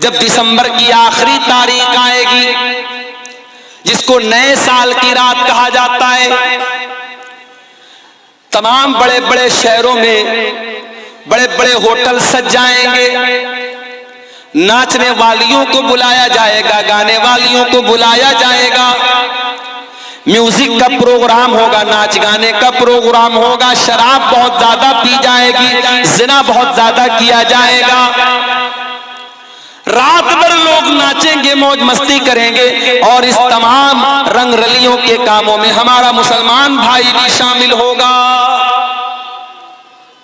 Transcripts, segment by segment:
जब दिसंबर की आखिरी तारीख आएगी, जिसको नए साल की रात कहा जाता है, तमाम बड़े बड़े शहरों में बड़े बड़े होटल सज जाएंगे, नाचने वालियों को बुलाया जाएगा, गाने वालियों को बुलाया जाएगा, म्यूजिक का प्रोग्राम होगा, नाच गाने का प्रोग्राम होगा, शराब बहुत ज्यादा पी जाएगी, जिना बहुत ज्यादा किया जाएगा, रात भर लोग नाचेंगे, मौज मस्ती करेंगे, और इस तमाम रंग रलियों के कामों में हमारा मुसलमान भाई भी शामिल होगा।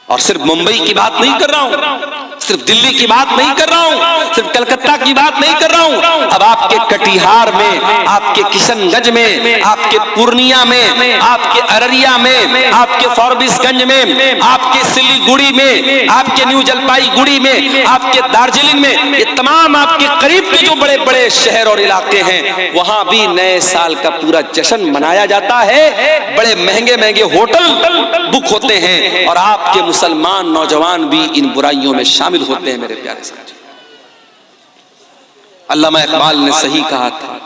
और सिर्फ मुंबई की बात नहीं कर रहा हूं, सिर्फ दिल्ली की बात नहीं कर रहा हूं, सिर्फ कलकत्ता की बात नहीं कर रहा हूं, अब आपके कटिहार में, आपके किशनगंज में, आपके पूर्णिया में, आपके अररिया में, आपके फॉरबिसगंज में, आपके सिलीगुड़ी में, आपके न्यू जलपाईगुड़ी में, आपके दार्जिलिंग में, ये तमाम आपके करीब के जो बड़े बड़े शहर और इलाके हैं, वहां भी नए साल का पूरा जश्न मनाया जाता है। बड़े महंगे महंगे होटल बुक होते हैं और आपके मुसलमान नौजवान भी इन बुराइयों में शामिल होते हैं। मेरे प्यारे साथी, अल्लामा इकबाल ने सही कहा था,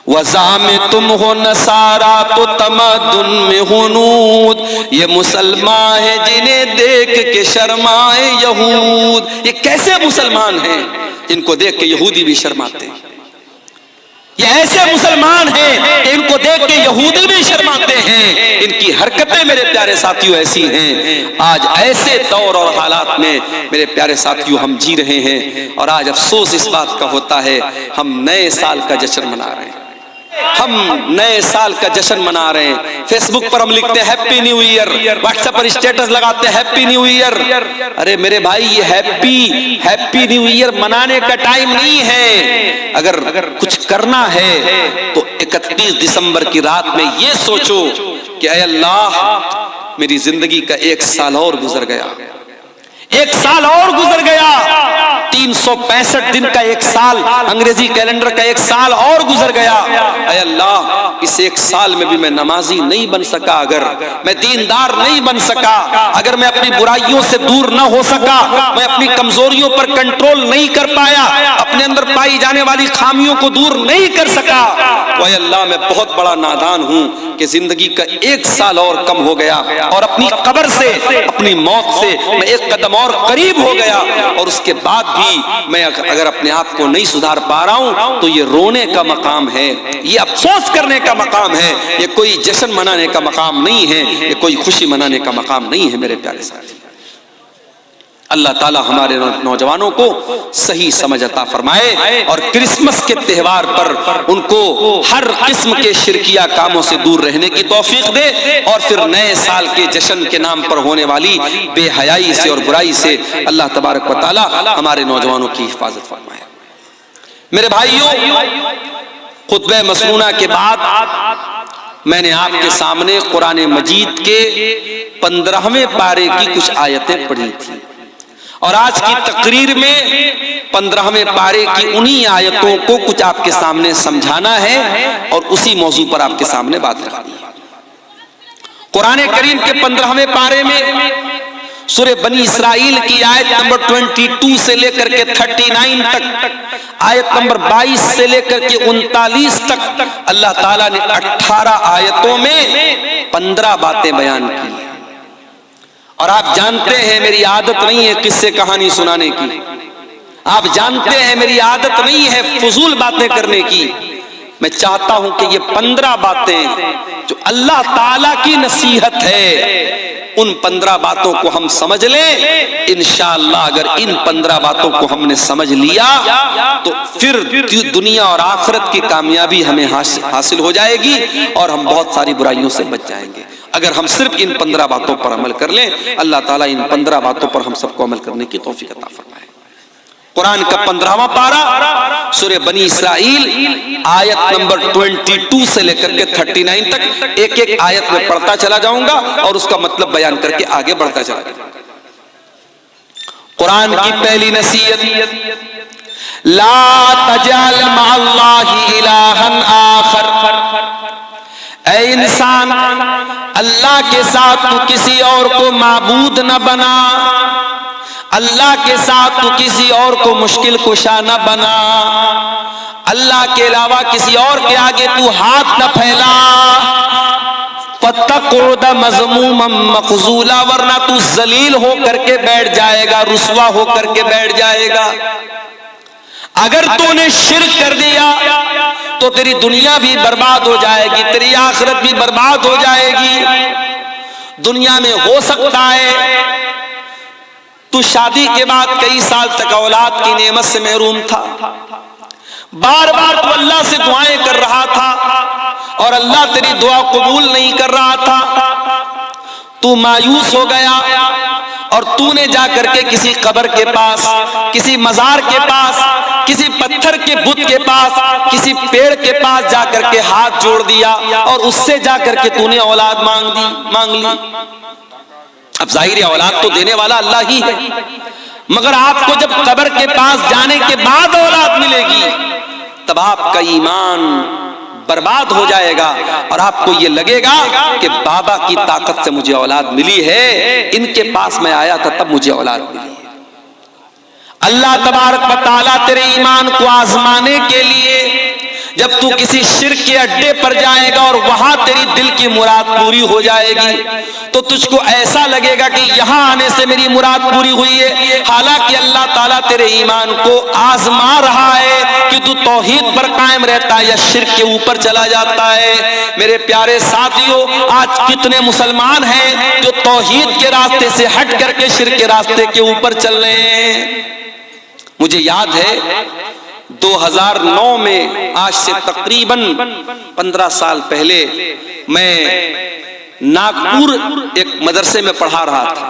वज़ा में तुम हो नसारा तो तमद्दुन में हुनूद, ये मुसलमान है जिन्हें देख के शर्माए यहूद। ये कैसे मुसलमान हैं जिनको देख के यहूदी भी शर्माते हैं? ये ऐसे मुसलमान हैं कि इनको देख के यहूदी भी शर्माते हैं। इनकी हरकतें मेरे प्यारे साथियों ऐसी हैं। आज ऐसे दौर और हालात में मेरे प्यारे साथियों हम जी रहे हैं, और आज अफसोस इस बात का होता है, हम नए साल का जश्न मना रहे हैं, हम नए साल का जश्न मना रहे हैं। फेसबुक पर हम लिखते हैं हैप्पी न्यू ईयर, व्हाट्सएप पर स्टेटस लगाते हैं हैप्पी न्यू ईयर। अरे मेरे भाई, ये हैप्पी न्यू ईयर मनाने का टाइम नहीं है। अगर कुछ करना है तो 31 दिसंबर की रात में ये सोचो कि ऐ अल्लाह, मेरी जिंदगी का 1 साल और गुजर गया, 1 साल और गुजर गया, 365 दिन का 1 साल, अंग्रेजी कैलेंडर का 1 साल और गुजर गया। ऐ अल्लाह, इस 1 साल में भी मैं नमाजी नहीं बन सका, अगर मैं दीनदार नहीं बन सका, अगर मैं अपनी बुराइयों से दूर न हो सका, मैं अपनी कमजोरियों पर कंट्रोल नहीं कर पाया, अपने अंदर पाई जाने वाली खामियों को दूर नहीं कर सका, तो ऐ अल्लाह, मैं बहुत बड़ा नादान हूं कि जिंदगी का 1 साल और कम हो गया, और अपनी कब्र से, अपनी मौत से मैं 1 कदम और करीब हो गया, और उसके बाद भी मैं अगर अपने आप को नहीं सुधार पा रहा हूं तो ये रोने का मकाम है, ये अफसोस करने का मकाम है, ये कोई जश्न मनाने का मकाम नहीं है, ये कोई खुशी मनाने का मकाम नहीं है। मेरे प्यारे साथी, अल्लाह ताला हमारे नौजवानों को सही समझ अता फरमाए, और क्रिसमस के त्यौहार पर उनको हर किस्म के शिरकिया कामों से दूर रहने की तौफीक दे, और फिर नए साल के जश्न के नाम पर होने वाली बेहयाई से और बुराई से अल्लाह तबारक व तआला हमारे नौजवानों की हिफाजत फरमाए। मेरे भाइयों, खुतबे मसनूना के बाद मैंने आपके सामने कुरान मजीद के 15वें पारे की कुछ आयतें पढ़ी थी, और आज की तकरीर में 15वें पारे की उन्हीं आयतों को कुछ आपके सामने समझाना है, और उसी मौजू पर आपके सामने बात रखनी है। कुरान करीम के 15वें पारे में सूरह बनी इस्राइल की आयत नंबर 22 से लेकर के 39 तक, आयत नंबर 22 से लेकर के 39 तक अल्लाह ताला ने 18 आयतों में 15 बातें बयान की। और आप जानते हैं मेरी आदत नहीं है किस्से कहानी सुनाने की, आप जानते हैं मेरी आदत नहीं है फजूल बातें करने की। मैं चाहता हूं कि ये 15 बातें जो अल्लाह ताला की नसीहत है, उन 15 बातों को हम समझ लें। इंशाअल्लाह अगर इन 15 बातों को हमने समझ लिया तो फिर दुनिया और आखिरत की कामयाबी हमें हासिल हो जाएगी, और हम बहुत सारी बुराइयों से बच जाएंगे। अगर हम सिर्फ इन 15 बातों पर अमल कर लें, अल्लाह ताला इन 15 बातों पर हम सबको अमल करने की तौफीक अता फरमाए। कुरान का 15वां पारा सूरह बनी इस्राइल आयत नंबर 22 से लेकर के 39 तक एक एक आयत में पढ़ता चला जाऊंगा और उसका मतलब बयान करके आगे बढ़ता चला जाऊंगा। कुरान की पहली नसीहत, ला तजाल मअल्लाहि इलाहन आखर। ऐ इंसान, अल्लाह के साथ तू किसी और को माबूद न बना। अल्लाह के साथ तू किसी और को मुश्किल कुशा न बना, अल्लाह के अलावा किसी और के आगे तू हाथ न फैला। फत्तक़ुद मज़मूमम मख़ज़ूला, वरना तू जलील होकर के बैठ जाएगा, रुसवा होकर के बैठ जाएगा। अगर तूने शिर्क कर दिया तो तेरी दुनिया भी बर्बाद हो जाएगी, तेरी आखिरत भी बर्बाद हो जाएगी। दुनिया में हो सकता है तू शादी के बाद कई साल तक औलाद की नेमत से महरूम था, बार बार तू अल्लाह से दुआएं कर रहा था और अल्लाह तेरी दुआ कबूल नहीं कर रहा था। तू मायूस हो गया और तूने जाकर के किसी कब्र के पास, किसी मजार के पास, किसी पत्थर के बुत के पास, किसी पेड़ के पास जाकर के हाथ जोड़ दिया और उससे जाकर के तूने औलाद मांग ली। अब जाहिर है औलाद तो देने वाला अल्लाह ही है, मगर आपको जब कब्र के पास जाने के बाद औलाद मिलेगी तब आपका ईमान बर्बाद हो जाएगा और आपको ये लगेगा कि बाबा की ताकत से मुझे औलाद मिली है, इनके पास मैं आया था तब मुझे औलाद मिली है। अल्लाह तबारक व तआला तेरे ईमान को आजमाने के लिए जब तू किसी शिर्क के अड्डे पर जाएगा और वहां तेरी दिल की मुराद पूरी हो जाएगी तो तुझको ऐसा लगेगा कि यहां आने से मेरी मुराद पूरी हुई है। हालांकि अल्लाह ताला तेरे ईमान को आजमा रहा है कि तू तौहीद पर कायम रहता है या शिर्क के ऊपर चला जाता है। मेरे प्यारे साथियों, आज कितने मुसलमान हैं जो तौहीद के रास्ते से हट करके शिर्क के रास्ते के ऊपर चल रहे हैं। मुझे याद है 2009 में, आज से तकरीबन 15 साल पहले, मैं नागपुर एक मदरसे में पढ़ा रहा था।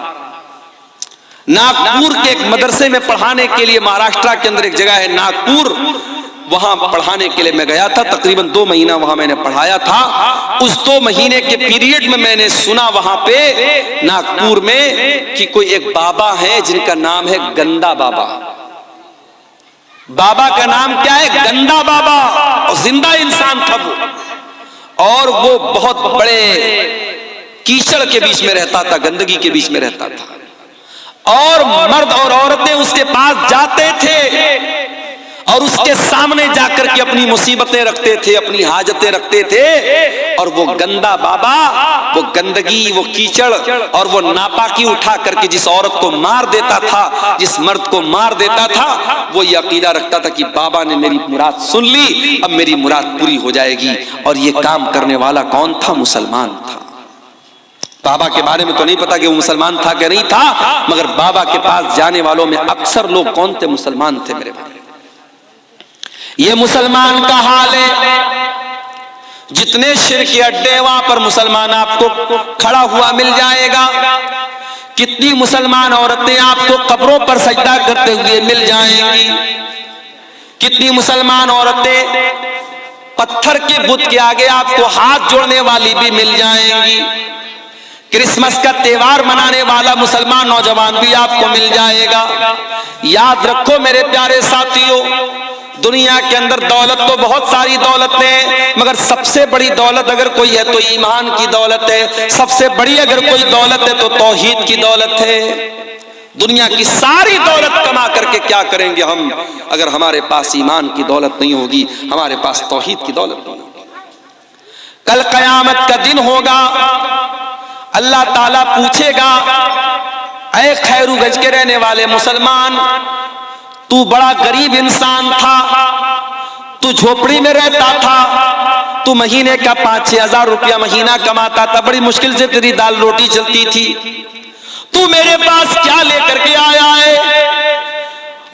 नागपुर के एक मदरसे में पढ़ाने के लिए, महाराष्ट्र के अंदर एक जगह है नागपुर, वहां पढ़ाने के लिए मैं गया था। तकरीबन 2 महीना वहां मैंने पढ़ाया था। उस 2 महीने के पीरियड में मैंने सुना वहां पे नागपुर में कि कोई एक बाबा है जिनका नाम है गंदा बाबा। बाबा का नाम क्या है? गंदा बाबा। और जिंदा इंसान था वो, और वो बहुत बड़े कीचड़ के बीच में रहता था, गंदगी के बीच में रहता था, और मर्द और औरतें उसके पास जाते थे और उसके सामने जाकर के अपनी मुसीबतें रखते थे, अपनी हाजतें रखते थे। और वो गंदा बाबा, वो गंदगी, वो कीचड़ और वो नापाकी उठा करके जिस औरत को मार देता था, जिस मर्द को मार देता था, वो ये अकीदा रखता था कि बाबा ने मेरी मुराद सुन ली, अब मेरी मुराद पूरी हो जाएगी। और ये काम करने वाला कौन था? मुसलमान था। बाबा के बारे में तो नहीं पता कि वो मुसलमान था कि नहीं था, मगर बाबा के पास जाने वालों में अक्सर लोग कौन थे? मुसलमान थे। मेरे भाई, ये मुसलमान का हाल है। जितने शिर्क के अड्डे वहां पर मुसलमान आपको खड़ा हुआ मिल जाएगा। कितनी मुसलमान औरतें आपको कब्रों पर सजदा करते हुए मिल जाएंगी। कितनी मुसलमान औरतें पत्थर के बुत के आगे आपको हाथ जोड़ने वाली भी मिल जाएंगी। क्रिसमस का त्योहार मनाने वाला मुसलमान नौजवान भी आपको मिल जाएगा। याद रखो मेरे प्यारे साथियों, दुनिया के अंदर दौलत तो बहुत सारी दौलतें हैं, मगर सबसे बड़ी दौलत अगर कोई है तो ईमान की दौलत है। सबसे बड़ी अगर कोई दौलत है तो तौहीद की दौलत है। दुनिया की सारी दौलत कमा करके क्या करेंगे हम अगर हमारे पास ईमान की दौलत नहीं होगी, हमारे पास तौहीद की दौलत नहीं होगी। कल कयामत का दिन होगा, अल्लाह ताला पूछेगा, ऐ खैरूगंज के रहने वाले मुसलमान, तू बड़ा गरीब इंसान था, तू झोपड़ी में रहता था, तू महीने का 5-6 हजार रुपया महीना कमाता था, बड़ी मुश्किल से तेरी दाल रोटी चलती थी, तू मेरे पास क्या लेकर के आया है?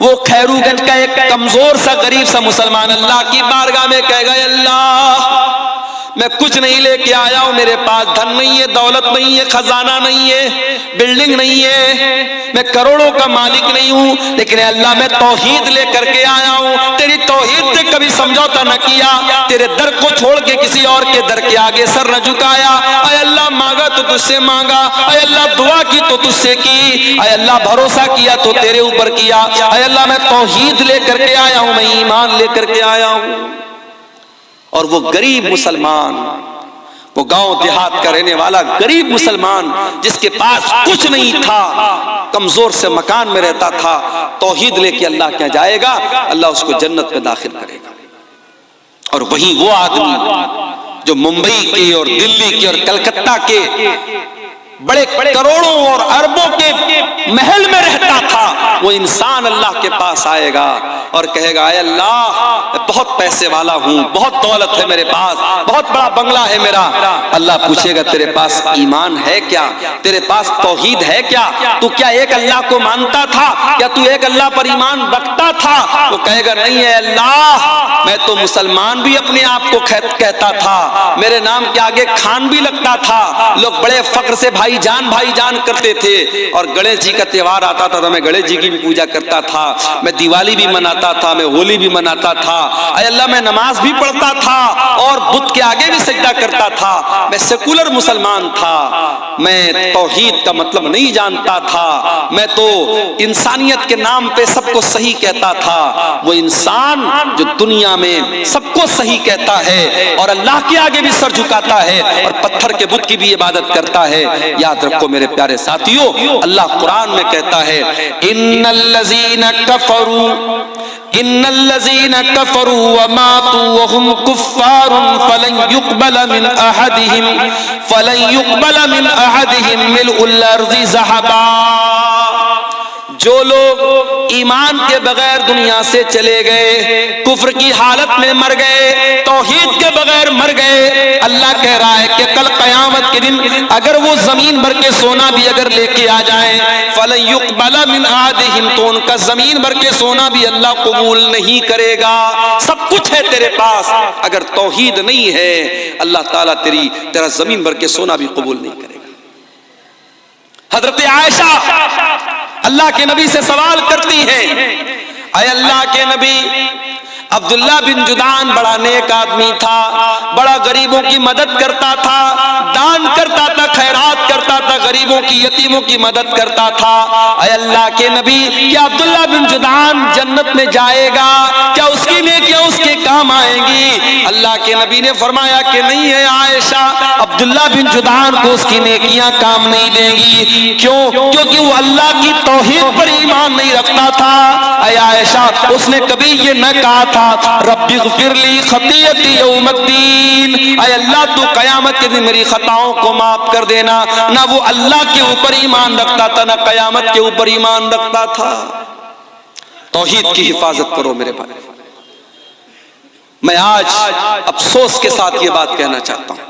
वो खैरूगंज का एक कमजोर सा गरीब सा मुसलमान अल्लाह की बारगाह में कहेगा, अल्लाह मैं कुछ नहीं लेके आया हूं, मेरे पास धन नहीं है, दौलत नहीं है, खजाना नहीं है, बिल्डिंग नहीं है, मैं करोड़ों का मालिक नहीं हूं, लेकिन अल्लाह मैं तौहीद लेकर के आया हूं। तेरी तौहीद से कभी समझौता न किया, तेरे दर को छोड़ के किसी और के दर के आगे सर न झुकाया। अय अल्लाह मांगा तो तुझसे मांगा, अय अल्लाह दुआ की तो तुझसे की, अय अल्लाह भरोसा किया तो तेरे ऊपर किया। अय अल्लाह मैं तौहीद लेकर के आया हूं, मैं ईमान लेकर के आया हूं। और वो गरीब मुसलमान वो गांव देहात का रहने वाला गरीब मुसलमान जिसके पास कुछ नहीं था, कमजोर से मकान में रहता था, तौहीद लेके अल्लाह क्या जाएगा, अल्लाह उसको जन्नत में दाखिल करेगा। और वही वो आदमी जो मुंबई के और दिल्ली के और कलकत्ता के बड़े करोड़ों और अरबों के महल में रहता था, वो इंसान अल्लाह के पास आएगा और कहेगा, ऐ अल्लाह बहुत पैसे वाला हूं, बहुत दौलत है मेरे पास, बहुत बड़ा बंगला है मेरा। अल्लाह पूछेगा तेरे पास ईमान है क्या, तेरे पास तौहीद है क्या, तू क्या एक अल्लाह को मानता था, क्या तू एक अल्लाह पर ईमान रखता था? वो कहेगा नहीं है अल्लाह, मैं तो मुसलमान भी अपने आप को कहता था, मेरे नाम के आगे खान भी लगता था, लोग बड़े फक्र से भाईजान करते थे, और गणेश जी का त्योहार आता था तो मैं गणेश जी की भी पूजा करता था, मैं दिवाली भी मनाता था, मैं होली भी मनाता था, ऐ अल्लाह मैं नमाज भी पढ़ता था और बुत के आगे भी सजदा करता था, मैं सेकुलर मुसलमान था, मैं तौहीद का मतलब नहीं जानता था, मैं तो इंसानियत के नाम पे सबको सही कहता था। वो इंसान जो दुनिया में सबको सही कहता है और अल्लाह के आगे भी सर झुकाता है और पत्थर के बुत की भी इबादत करता है, याद रखो मेरे प्यारे साथियों, अल्लाह कुरान में कहता है, इन्नल्लज़ीना कफरू व मातू व हुम कुफ्फारुन फलन युक़बल मिन अहदिहिम मिल्उल अर्ज़ि ज़हबा। जो लोग ईमान के बगैर दुनिया से चले गए, कुफ्र की हालत में मर गए, तौहीद के बगैर मर गए, अल्लाह कह रहा है कि कल क़यामत के दिन अगर वो जमीन भर के सोना भी अगर लेके आ जाएं, फलन युक़बल मिन अहदिहिम, तो उनका जमीन भर के सोना भी अल्लाह कबूल नहीं करेगा। सब कुछ है तेरे पास, अगर तौहीद नहीं है अल्लाह ताला तेरा जमीन भर के सोना भी कबूल नहीं करेगा। हजरत आयशा अल्लाह के नबी से सवाल करती हैं, ऐ अल्लाह के नबी, अब्दुल्ला बिन जुदान बड़ा नेक आदमी था, बड़ा गरीबों की मदद करता था, दान करता था, खैरात करता था, गरीबों की यतीमों की मदद करता था। ऐ अल्लाह के नबी, क्या अब्दुल्ला बिन जुदान जन्नत में जाएगा? क्या उसकी नेकियां उसके काम आएंगी? अल्लाह के नबी ने फरमाया कि नहीं है आयशा, अब्दुल्ला बिन जुदान को उसकी नेकियां काम नहीं देंगी। क्यों? क्योंकि वो अल्लाह की तौहीद पर ईमान नहीं रखता था। ऐ आयशा, उसने कभी ये न कहा था रब्बिग़फिरली खतीयती यौमद्दीन, ऐ अल्लाह तू कयामत के दिन मेरी खताओं को माफ कर देना। ना वो अल्लाह के ऊपर ईमान रखता था, ना कयामत के ऊपर ईमान रखता था। तौहीद की हिफाजत करो मेरे भाई। मैं आज अफसोस के साथ ये बात कहना चाहता हूं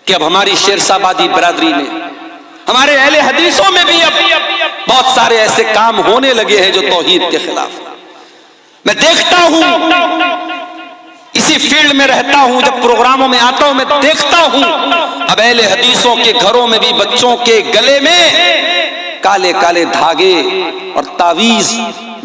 कि अब हमारी शेरशाबादी बिरादरी में, हमारे अहले हदीसों में भी अब बहुत सारे ऐसे काम होने लगे हैं जो तौहीद के खिलाफ। मैं देखता हूं, इसी फील्ड में रहता हूं, जब प्रोग्रामों में आता हूं मैं देखता हूं अब अहले हदीसों के घरों में भी बच्चों के गले में काले काले धागे और तावीज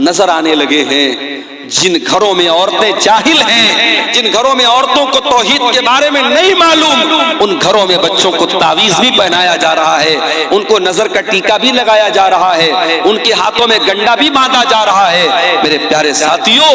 नजर आने लगे हैं। जिन घरों में औरतें जाहिल हैं, जिन घरों में औरतों को तौहीद के बारे में नहीं मालूम, उन घरों में बच्चों को तावीज भी पहनाया जा रहा है, उनको नजर का टीका भी लगाया जा रहा है, उनके हाथों में गंडा भी बांधा जा रहा है। मेरे प्यारे साथियों,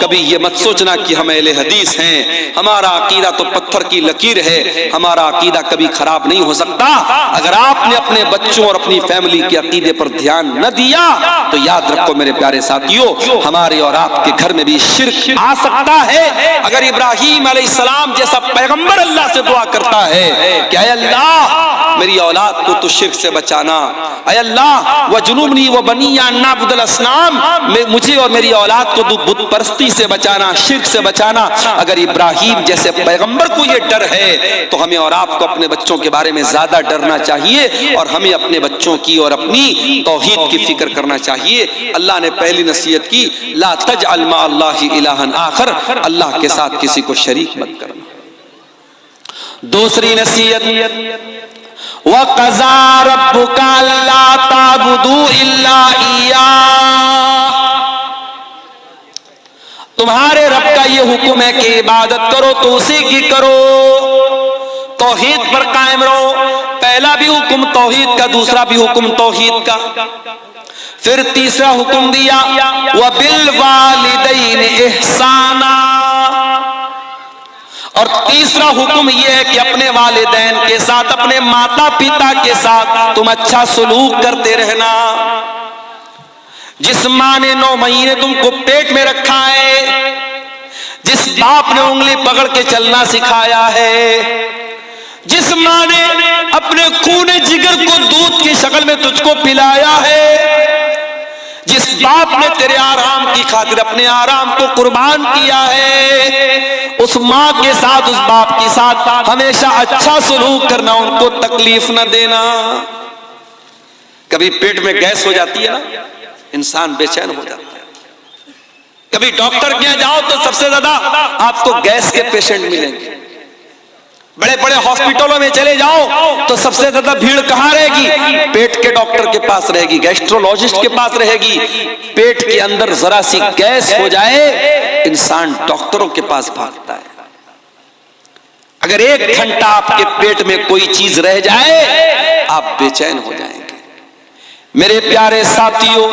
कभी ये मत सोचना कि हम अहले हदीस हैं, हमारा अकीदा तो पत्थर की लकीर है, हमारा अकीदा कभी खराब नहीं हो सकता। अगर आपने अपने बच्चों और अपनी फैमिली के अकीदे पर ध्यान न दिया तो याद रखो मेरे प्यारे साथियों, हमारे और आपके घर में भी शिर्क आ सकता है। अगर इब्राहीम अलैहिस्सलाम जैसा पैगंबर अल्लाह से दुआ करता है कि ऐ अल्लाह मेरी औलाद को तो शिर्क से बचाना, ऐ अल्लाह वजुनूबनी व बनिया अन नअबुदल असनाम, मुझे और मेरी औलाद को बुत परस्ती से बचाना, शिर्क से बचाना। अगर इब्राहीम जैसे पैगंबर को ये डर है तो हमें और आपको अपने बच्चों के बारे में ज्यादा डरना चाहिए और हमें अपने बच्चों की और अपनी तौहीद की फिक्र करना चाहिए। अल्लाह ने पहली नसीहत की, ला तजअल मा अल्लाहि इलाहन आखर, अल्लाह के साथ किसी को शरीक मत करना। दूसरी नसीहत, वक़ज़ा रब्बुका अल्ला ताबुदू इल्ला इय्याह, तुम्हारे रब का ये हुक्म है कि इबादत करो तो उसी की करो, तौहीद पर कायम रहो। पहला भी हुक्म तौहीद का, दूसरा भी हुक्म तौहीद का। फिर तीसरा हुक्म दिया, व बिल वालिदैन इहसाना, और तीसरा हुक्म यह है कि अपने वालिदैन के साथ, अपने माता पिता के साथ तुम अच्छा सलूक करते रहना। जिस माँ ने 9 महीने तुमको पेट में रखा है, जिस बाप ने उंगली पकड़ के चलना सिखाया है, जिस माँ ने अपने खूने जिगर को दूध की शक्ल में तुझको पिलाया है, जिस बाप ने तेरे आराम की खातिर अपने आराम को कुर्बान किया है, उस माँ के साथ, उस बाप के साथ हमेशा अच्छा सलूक करना, उनको तकलीफ न देना। कभी पेट में गैस हो जाती है ना, इंसान बेचैन हो जाता है। कभी डॉक्टर के यहाँ जाओ तो सबसे ज्यादा आपको गैस के पेशेंट मिलेंगे। बड़े बड़े हॉस्पिटलों में चले जाओ तो सबसे ज्यादा भीड़ कहां रहेगी? पेट के डॉक्टर के पास रहेगी, गैस्ट्रोलॉजिस्ट के पास रहेगी। पेट के अंदर जरा सी गैस हो जाए, इंसान डॉक्टरों के पास भागता है। अगर 1 घंटा आपके पेट में कोई चीज रह जाए, आप बेचैन हो जाएंगे। मेरे प्यारे साथियों,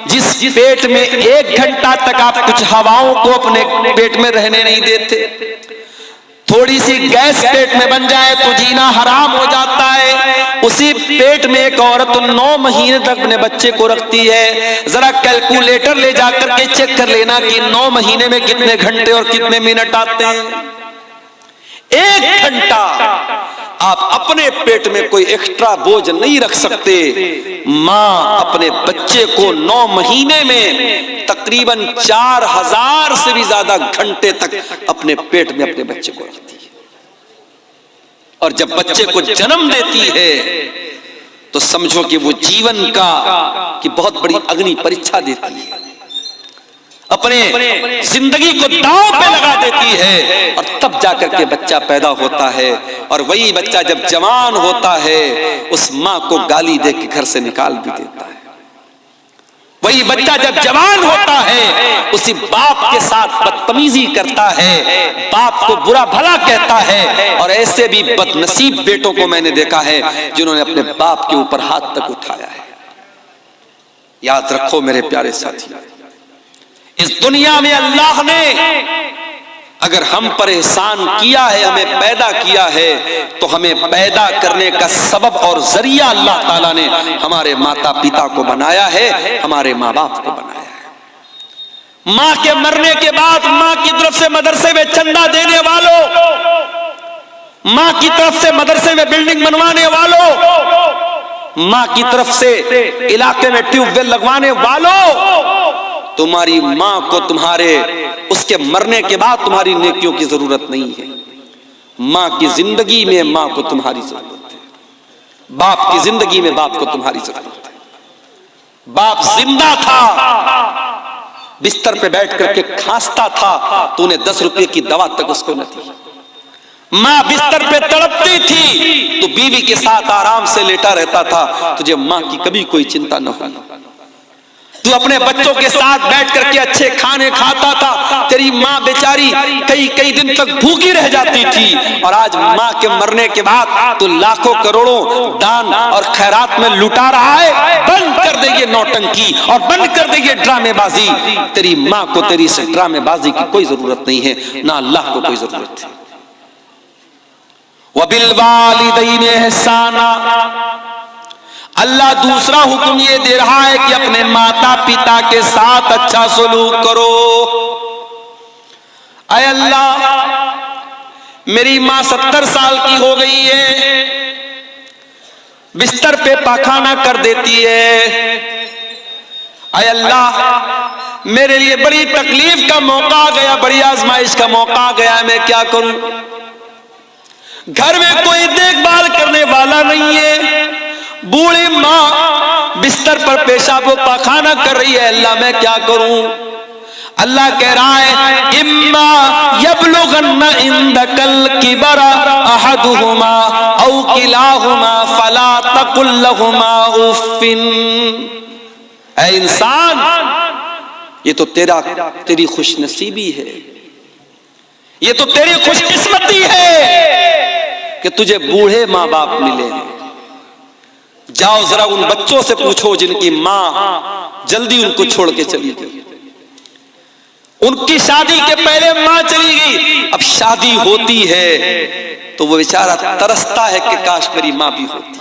जिस पेट में 1 घंटा तक आप कुछ हवाओं को अपने पेट में रहने नहीं देते, थोड़ी सी गैस पेट में बन जाए तो जीना हराम हो जाता है। उसी पेट में एक औरत 9 महीने तक अपने बच्चे को रखती है। जरा कैलकुलेटर ले जाकर के चेक कर लेना कि 9 महीने में कितने घंटे और कितने मिनट आते हैं। 1 घंटा आप अपने पेट में कोई एक्स्ट्रा बोझ नहीं रख सकते। मां अपने बच्चे को 9 महीने में तकरीबन 4000 से भी ज्यादा घंटे तक अपने पेट में अपने बच्चे को रखती है। और जब बच्चे को जन्म देती है तो समझो कि वो जीवन की बहुत बड़ी अग्नि परीक्षा देती है, अपने जिंदगी को दांव पे लगा देती है। और तब जाकर के बच्चा पैदा होता है। और वही बच्चा जब जवान होता है, उस माँ को गाली दे के घर से निकाल भी देता है। वही बच्चा जब जवान होता है, उसी बाप के साथ बदतमीजी करता है, बाप को बुरा भला कहता है। और ऐसे भी बदनसीब बेटों को मैंने देखा है जिन्होंने अपने बाप के ऊपर हाथ तक उठाया है। याद रखो मेरे प्यारे साथी, इस दुनिया में अल्लाह ने अगर हम पर एहसान किया है, हमें पैदा किया है, तो हमें पैदा करने का सबब और जरिया अल्लाह ताला ने हमारे माता पिता को बनाया है, हमारे माँ बाप को बनाया है। माँ के मरने के बाद माँ की तरफ से मदरसे में चंदा देने वालों, माँ की तरफ से मदरसे में बिल्डिंग बनवाने वालों, माँ की तरफ से इलाके में ट्यूबवेल लगवाने वालों, तुम्हारी माँ को तुम्हारे उसके मरने के बाद तुम्हारी नेकियों की जरूरत नहीं है। माँ की जिंदगी में माँ को तुम्हारी जरूरत है। बाप की जिंदगी में बाप को तुम्हारी जरूरत है। बाप जिंदा था, बिस्तर पे बैठ करके खांसता था, तूने 10 रुपए की दवा तक उसको न दी। माँ बिस्तर पे तड़पती थी, तो बीवी के साथ आराम से लेटा रहता था, तुझे माँ की कभी कोई चिंता न हुई। तू अपने बच्चों के साथ बैठ करके अच्छे खाने खाता था। तेरी माँ बेचारी कई दिन तक भूखी रह जाती थी। और आज माँ के मरने के बाद तू लाखों करोड़ों दान और खैरात में लुटा रहा है। बंद कर दे ये नौटंकी और बंद कर दे ये ड्रामेबाजी। तेरी माँ को तेरी इस ड्रामेबाजी की कोई जरूरत नहीं है, ना अल्लाह को कोई जरूरत है। वबिल वालिदैन एहसाना, अल्लाह दूसरा हुक्म ये दे रहा है कि अपने माता पिता के साथ अच्छा सलूक करो। अय अल्लाह, मेरी माँ 70 साल की हो गई है, बिस्तर पे पाखाना कर देती है। अय अल्लाह, मेरे लिए बड़ी तकलीफ का मौका आ गया, बड़ी आजमाइश का मौका आ गया, मैं क्या करूं? घर में कोई देखभाल करने वाला नहीं है। बूढ़ी माँ बिस्तर पर पेशाब व पाखाना कर रही है। अल्लाह, मैं क्या करूं? अल्लाह कह रहा है, इम्मा यबलुगन्ना इंदकल किबरा अहदुहुमा औ किलाहुमा फला तकुल लहुमा उफ्फिन। ऐ इंसान, ये तो तेरी खुशनसीबी है, ये तो तेरी खुशकिस्मती है कि तुझे बूढ़े माँ बाप मिले हैं। जाओ जरा उन बच्चों से पूछो जिनकी माँ जल्दी उनको छोड़ के चली गई। उनकी शादी के पहले मां चली गई, अब शादी होती है तो वो बेचारा तरसता है कि काश मेरी मां भी होती।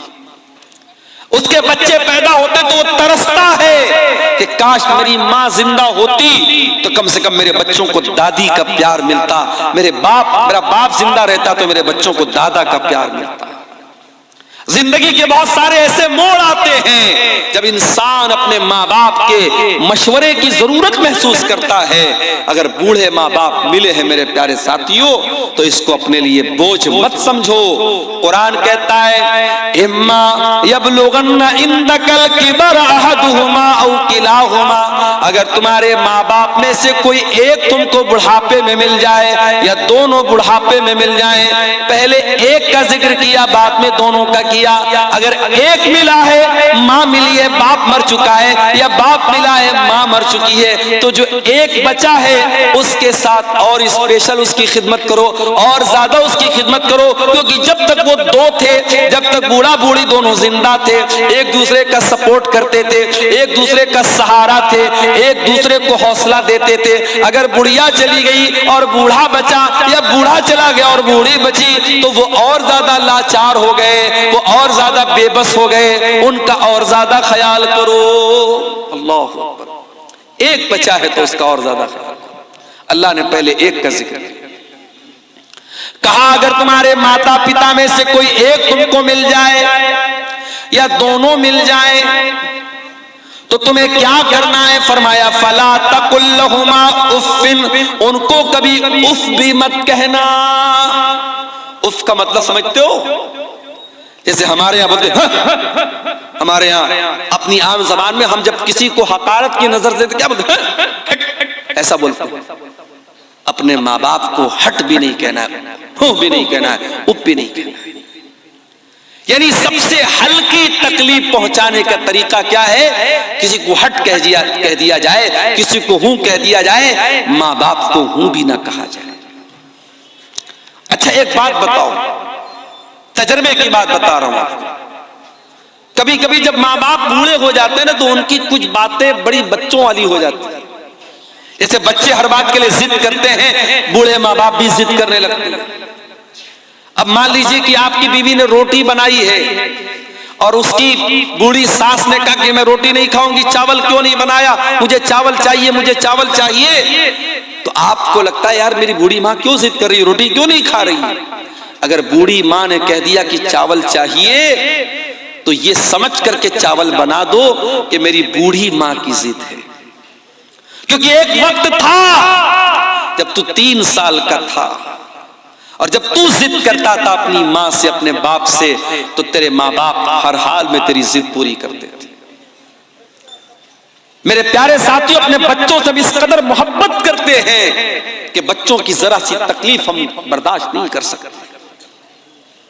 उसके बच्चे पैदा होते तो वो तरसता है कि काश मेरी मां जिंदा होती तो कम से कम मेरे बच्चों को दादी का प्यार मिलता, मेरा बाप जिंदा रहता तो मेरे बच्चों को दादा का प्यार मिलता। जिंदगी के बहुत सारे ऐसे मोड़ आते हैं जब इंसान अपने माँ बाप के मशवरे की जरूरत महसूस करता है। अगर बूढ़े माँ बाप मिले हैं मेरे प्यारे साथियों तो इसको अपने लिए बोझ मत समझो। कुरान कहता है इम्मा यबलुगन्ना इंदकल किबर अहदुहुमा औ किलाहुमा, अगर तुम्हारे माँ बाप में से कोई एक तुमको बुढ़ापे में मिल जाए या दोनों बुढ़ापे में मिल जाए, पहले एक का जिक्र किया बाद में दोनों का किया। अगर एक मिला है, मां मिली है बाप मर चुका है, या बाप मिला है मां मर चुकी है, तो जो एक बचा है उसके साथ और स्पेशल उसकी खिदमत करो और ज्यादा उसकी खिदमत करो, क्योंकि जब तक वो दो थे, जब तक बूढ़ा बूढ़ी दोनों जिंदा थे, एक दूसरे का सपोर्ट करते थे, एक दूसरे का सहारा थे, एक दूसरे को हौसला देते थे। अगर बुढ़िया चली गई और बूढ़ा बचा या बूढ़ा चला गया और बूढ़ी बची तो वो और ज्यादा लाचार हो गए, वो और ज्यादा बेबस हो गए, उनका और ज्यादा ख्याल करो। अल्लाह अकबर। एक बचा है तो उसका और ज्यादा ख्याल करो। अल्लाह ने पहले एक का जिक्र किया, कहा अगर तुम्हारे माता पिता में से कोई एक तुमको मिल जाए या दोनों मिल जाए तो तुम्हें क्या करना है? फरमाया फला तकुल्लहुमा उफ्फिन, उनको कभी उफ भी मत कहना। उफ का मतलब समझते हो? जैसे हमारे यहाँ बोलते हैं, हमारे यहाँ अपनी आम जबान में हम जब किसी को हकारत की नजर से क्या बोलते हैं, ऐसा बोलते हैं। अपने माँ बाप को हट भी नहीं कहना है, हूं भी नहीं कहना है, उप भी नहीं कहना है। यानी सबसे हल्की तकलीफ पहुंचाने का तरीका क्या है? किसी को हट कह दिया जाए, किसी को हूं कह दिया जाए, माँ बाप को हूं भी ना कहा जाए। अच्छा एक बात बताओ, तजर्बे की बात बता रहा हूं। कभी कभी जब माँ बाप बूढ़े हो जाते हैं ना तो उनकी कुछ बातें बड़ी बच्चों वाली हो जाती है। जैसे बच्चे हर बात के लिए जिद करते हैं, बूढ़े माँ बाप भी जिद करने लगते हैं। अब मान लीजिए कि आपकी बीवी ने रोटी बनाई है और उसकी बूढ़ी सास ने कहा कि मैं रोटी नहीं खाऊंगी, चावल क्यों नहीं बनाया, मुझे चावल चाहिए, मुझे चावल चाहिए। तो आपको लगता है यार मेरी बूढ़ी माँ क्यों जिद कर रही है, रोटी क्यों नहीं खा रही। अगर बूढ़ी माँ ने कह दिया कि चावल चाहिए तो ये समझ करके चावल बना दो कि मेरी बूढ़ी माँ की जिद है। क्योंकि एक वक्त था जब तू 3 साल का था और जब तू जिद करता था अपनी माँ से, अपने बाप से, तो तेरे माँ बाप हर हाल में तेरी जिद पूरी करते थे। मेरे प्यारे साथियों, अपने बच्चों से भी इस कदर मोहब्बत करते हैं कि बच्चों की जरा सी तकलीफ हम बर्दाश्त नहीं कर सकते।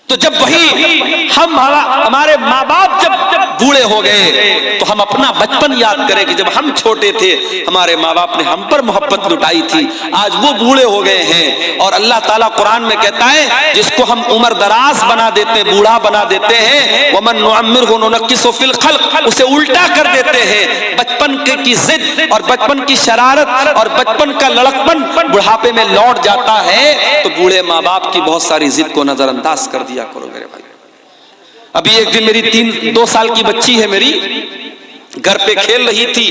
तो जब वही हमारे माँ बाप जब बूढ़े हो गए तो हम अपना बचपन याद करें कि जब हम छोटे थे हमारे माँ बाप ने हम पर मोहब्बत लुटाई थी। आज वो बूढ़े हो गए हैं और अल्लाह ताला कुरान में कहता है जिसको हम उम्र दराज बना देते, बूढ़ा बना देते हैं, वमन नुअम्मिरहु नुनक्किसु फिल खल्क, उसे उल्टा कर देते हैं। बचपन की जिद और बचपन की शरारत और बचपन का लड़कपन बुढ़ापे में लौट जाता है। तो बूढ़े माँ बाप की बहुत सारी जिद को नजरअंदाज कर दिया करो मेरे भाई। अभी एक दिन मेरी 2 साल की बच्ची है, मेरी घर पे खेल रही थी,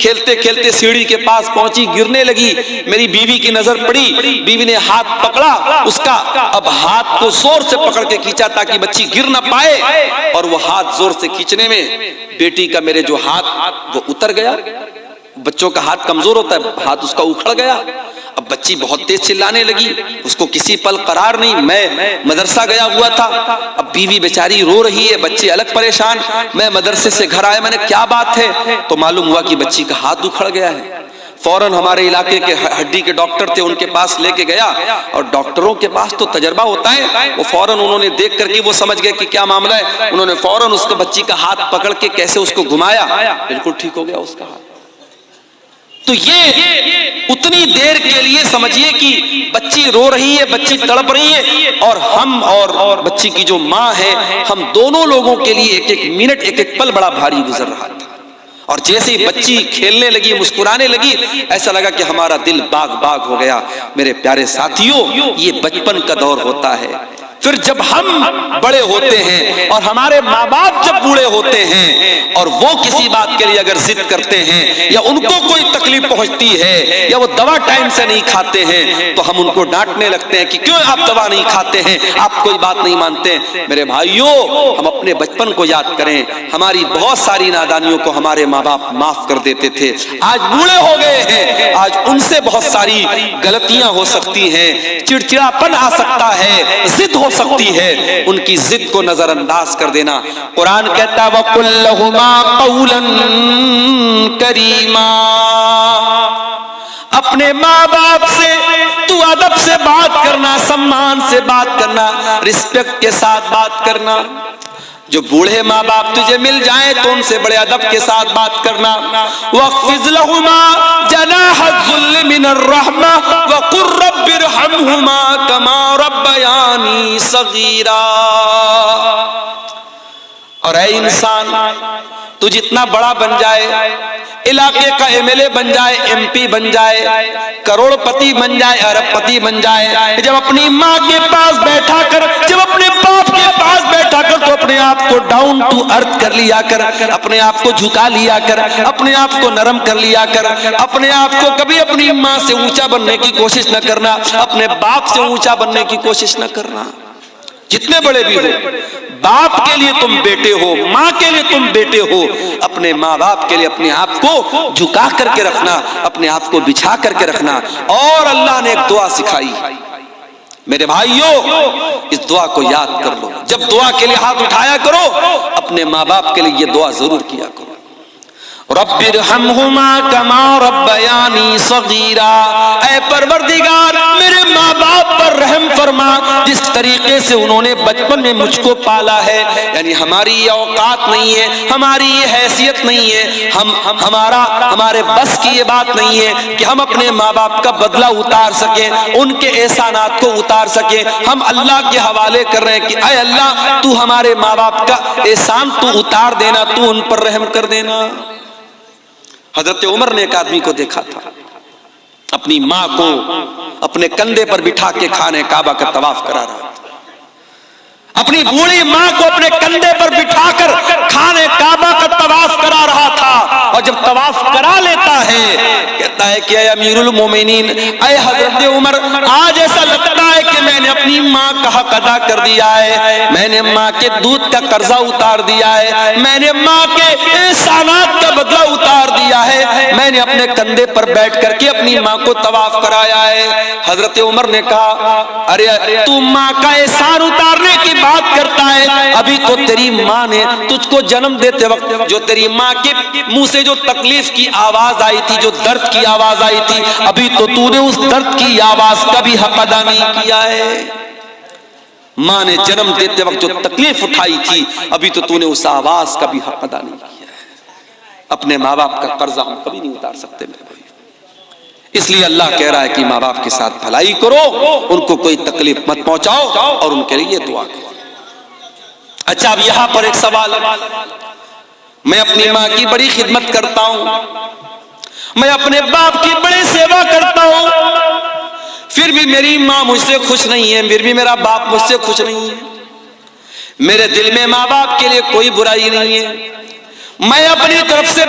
खेलते खेलते सीढ़ी के पास पहुंची, गिरने लगी। मेरी बीवी की नजर पड़ी, बीवी ने हाथ पकड़ा उसका। अब हाथ को जोर से पकड़ के खींचा ताकि बच्ची गिर ना पाए, और वो हाथ जोर से खींचने में बेटी का मेरे जो हाथ वो उतर गया। बच्चों का हाथ कमजोर होता है, हाथ उसका उखड़ गया। अब बच्ची बहुत तेज चिल्लाने लगी, उसको किसी पल करार नहीं। मैं मदरसा गया हुआ था, अब बीवी बेचारी रो रही है, बच्चे अलग परेशान। मैं मदरसे से घर आया, मैंने क्या बात है, तो मालूम हुआ कि बच्ची का हाथ उखड़ गया है। फौरन हमारे इलाके के हड्डी के डॉक्टर थे, उनके पास लेके गया, और डॉक्टरों के पास तो तजर्बा होता है। वो फौरन उन्होंने देख करके वो समझ गए कि क्या मामला है। उन्होंने फौरन उसको बच्ची का हाथ पकड़ के कैसे उसको घुमाया, बिल्कुल ठीक हो गया उसका हाथ। तो ये उतनी देर के लिए समझिए कि बच्ची रो रही है, बच्ची तड़प रही है, और हम और बच्ची की जो माँ है, हम दोनों लोगों के लिए एक एक मिनट, एक एक पल बड़ा भारी गुजर रहा था। और जैसे ही बच्ची खेलने लगी, मुस्कुराने लगी, ऐसा लगा कि हमारा दिल बाग बाग हो गया। मेरे प्यारे साथियों, ये बचपन का दौर होता है। फिर जब हम बड़े होते हैं और हमारे माँ बाप जब बूढ़े होते हैं और वो किसी बात के लिए अगर जिद करते हैं या उनको कोई तकलीफ पहुंचती है या वो दवा टाइम से नहीं खाते हैं, तो हम उनको डांटने लगते हैं कि क्यों आप दवा नहीं खाते हैं, आप कोई बात नहीं मानते। मेरे भाइयों, हम अपने बचपन को याद करें। हमारी बहुत सारी नादानियों को हमारे माँ बाप माफ कर देते थे। आज बूढ़े हो गए हैं, आज उनसे बहुत सारी गलतियां हो सकती हैं, चिड़चिड़ापन आ सकता है, जिद हो सकती है। उनकी जिद को नजरअंदाज कर देना। कुरान कहता है वकुल लहुमा कौलन करीमा, अपने माँ बाप से तू अदब से बात करना, सम्मान से बात करना, रिस्पेक्ट के साथ बात करना। जो बूढ़े माँ बाप तुझे मिल जाए तो उनसे बड़े अदब के साथ बात करना। वक़्फ़िज़ लहुमा जनाहज़्ज़ुल्लि मिनर रहमा वक़ुर रब्बिरहमहुमा कमा रब्बयानी सगीरा। और ऐ इंसान, तू जितना बड़ा बन जाए, इलाके का एमएलए बन जाए, एमपी बन जाए, करोड़पति बन जाए, अरबपति बन जाए, जब अपनी माँ के पास बैठा कर, जब अपने बाप के पास बैठा कर, तो अपने आप को डाउन टू अर्थ कर लिया कर, अपने आप को झुका लिया कर, अपने आप को नरम कर लिया कर। अपने आप को कभी अपनी माँ से ऊंचा बनने की कोशिश न करना, अपने बाप से ऊंचा बनने की कोशिश न करना। जितने बड़े भी हो, बाप के लिए तुम बेटे हो, माँ के लिए तुम बेटे हो। अपने माँ बाप के लिए अपने आप को झुका करके रखना, अपने आप को बिछा करके रखना। और अल्लाह ने एक दुआ सिखाई, मेरे भाइयों, इस दुआ को याद कर लो। जब दुआ के लिए हाथ उठाया करो, अपने माँ बाप के लिए ये दुआ जरूर किया करो। रब्बिरहमहुमा कमा रब्बयानी सगीरा, ऐ परवरदिगार मेरे माँ बाप पर रहम फरमा, जिस तरीके से उन्होंने बचपन में मुझको पाला है। यानी हमारी ये औकात नहीं है, हमारी ये हैसियत नहीं है, हमारे बस की ये बात नहीं है कि हम अपने माँ बाप का बदला उतार सकें, उनके एहसानात को उतार सकें। हम अल्लाह के हवाले कर रहे हैं कि ऐ अल्लाह, तू हमारे माँ बाप का एहसान तू उतार देना, तू उन पर रहम कर देना। हजरत उमर ने एक आदमी को देखा था, अपनी माँ को अपने कंधे पर बिठा के खाने काबा का तवाफ करा रहा था। अपनी बूढ़ी माँ को अपने कंधे पर बिठाकर खाने काबा का तवाफ करा रहा था। और जब तवाफ करा लेता है, कहता है कि अमीरुल मोमिनीन, ऐ हजरत उमर, आज ऐसा लगता है कि मैंने अपनी माँ का हक अदा कर दिया है, मैंने माँ के दूध का कर्जा उतार दिया है, मैंने माँ के एहसानात का बदला उतार दिया है, मैंने अपने कंधे पर बैठ करके अपनी माँ को तवाफ कराया है। हजरत उमर ने कहा, अरे तू माँ का एहसान उतारने की बात करता है, अभी तो तेरी माँ ने तुझको जन्म देते वक्त जो तेरी माँ के मुंह से जो तकलीफ की आवाज आई थी, जो दर्द की आवाज आई थी, अभी तो तूने उस दर्द की आवाज का भी हक अदा नहीं किया है। माँ ने जन्म देते वक्त जो तकलीफ उठाई थी, अभी तो तूने उस आवाज का भी हक अदा नहीं किया है। अपने माँ बाप का कर्जा हम कभी नहीं उतार सकते मेरे भाई। इसलिए अल्लाह कह रहा है कि माँ बाप के साथ भलाई करो, उनको कोई तकलीफ मत पहुंचाओ और उनके लिए दुआ करो। अच्छा, अब यहां पर एक सवाल है, मैं अपनी माँ की बड़ी खिदमत करता हूं, मैं अपने बाप की बड़ी सेवा करता हूं, फिर भी मेरी माँ मुझसे खुश नहीं है, फिर भी मेरा बाप मुझसे खुश नहीं है। मेरे दिल में माँ बाप के लिए कोई बुराई नहीं है, मैं अपनी तरफ से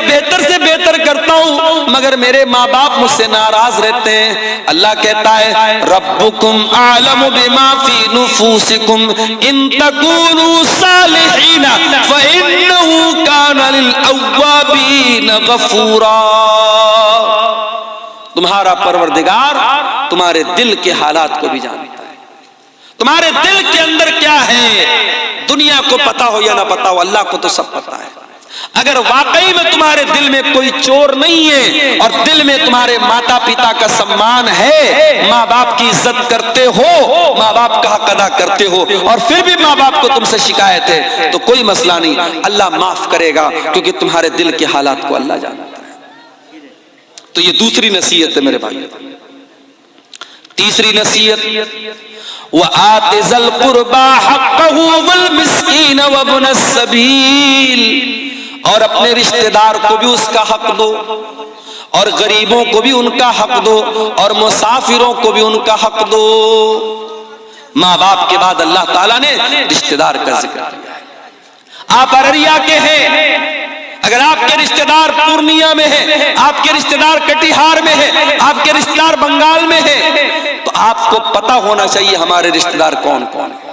बेहतर करता हूं, मगर मेरे माँ बाप मुझसे नाराज रहते हैं। अल्लाह कहता है, रब्बुकुम आलमु बिमा फी नुफूसिकुम इन तकूनु सालिहीना फइन्नहु काना लिल अव्वाबीन गफूरा। तुम्हारा परवरदिगार तुम्हारे दिल के हालात को भी जानता है, तुम्हारे दिल के अंदर क्या है। दुनिया को पता हो या ना पता हो, अल्लाह को तो सब पता है। अगर वाकई में तुम्हारे दिल में कोई चोर नहीं है और दिल में तुम्हारे माता पिता का सम्मान है, माँ बाप की इज्जत करते हो, माँ बाप का हक अदा करते हो, और फिर भी माँ बाप को तुमसे शिकायत है, तो कोई मसला नहीं, अल्लाह माफ करेगा, क्योंकि तुम्हारे दिल के हालात को अल्लाह जानता है। तो ये दूसरी नसीहत है मेरे भाई। तीसरी नसीहत, व आतिज़ल कुर्बा हक़्क़हु वल मिस्कीन व इब्नस सबील, और अपने रिश्तेदार को भी उसका हक दो, और गरीबों को भी उनका हक दो, और मुसाफिरों को भी उनका हक दो। माँ बाप के बाद अल्लाह ताला ने रिश्तेदार का जिक्र किया है। आप अररिया के हैं, अगर आपके रिश्तेदार पूर्णिया में है, आपके रिश्तेदार कटिहार में है, आपके रिश्तेदार बंगाल में है, तो आपको पता होना चाहिए हमारे रिश्तेदार कौन कौन है।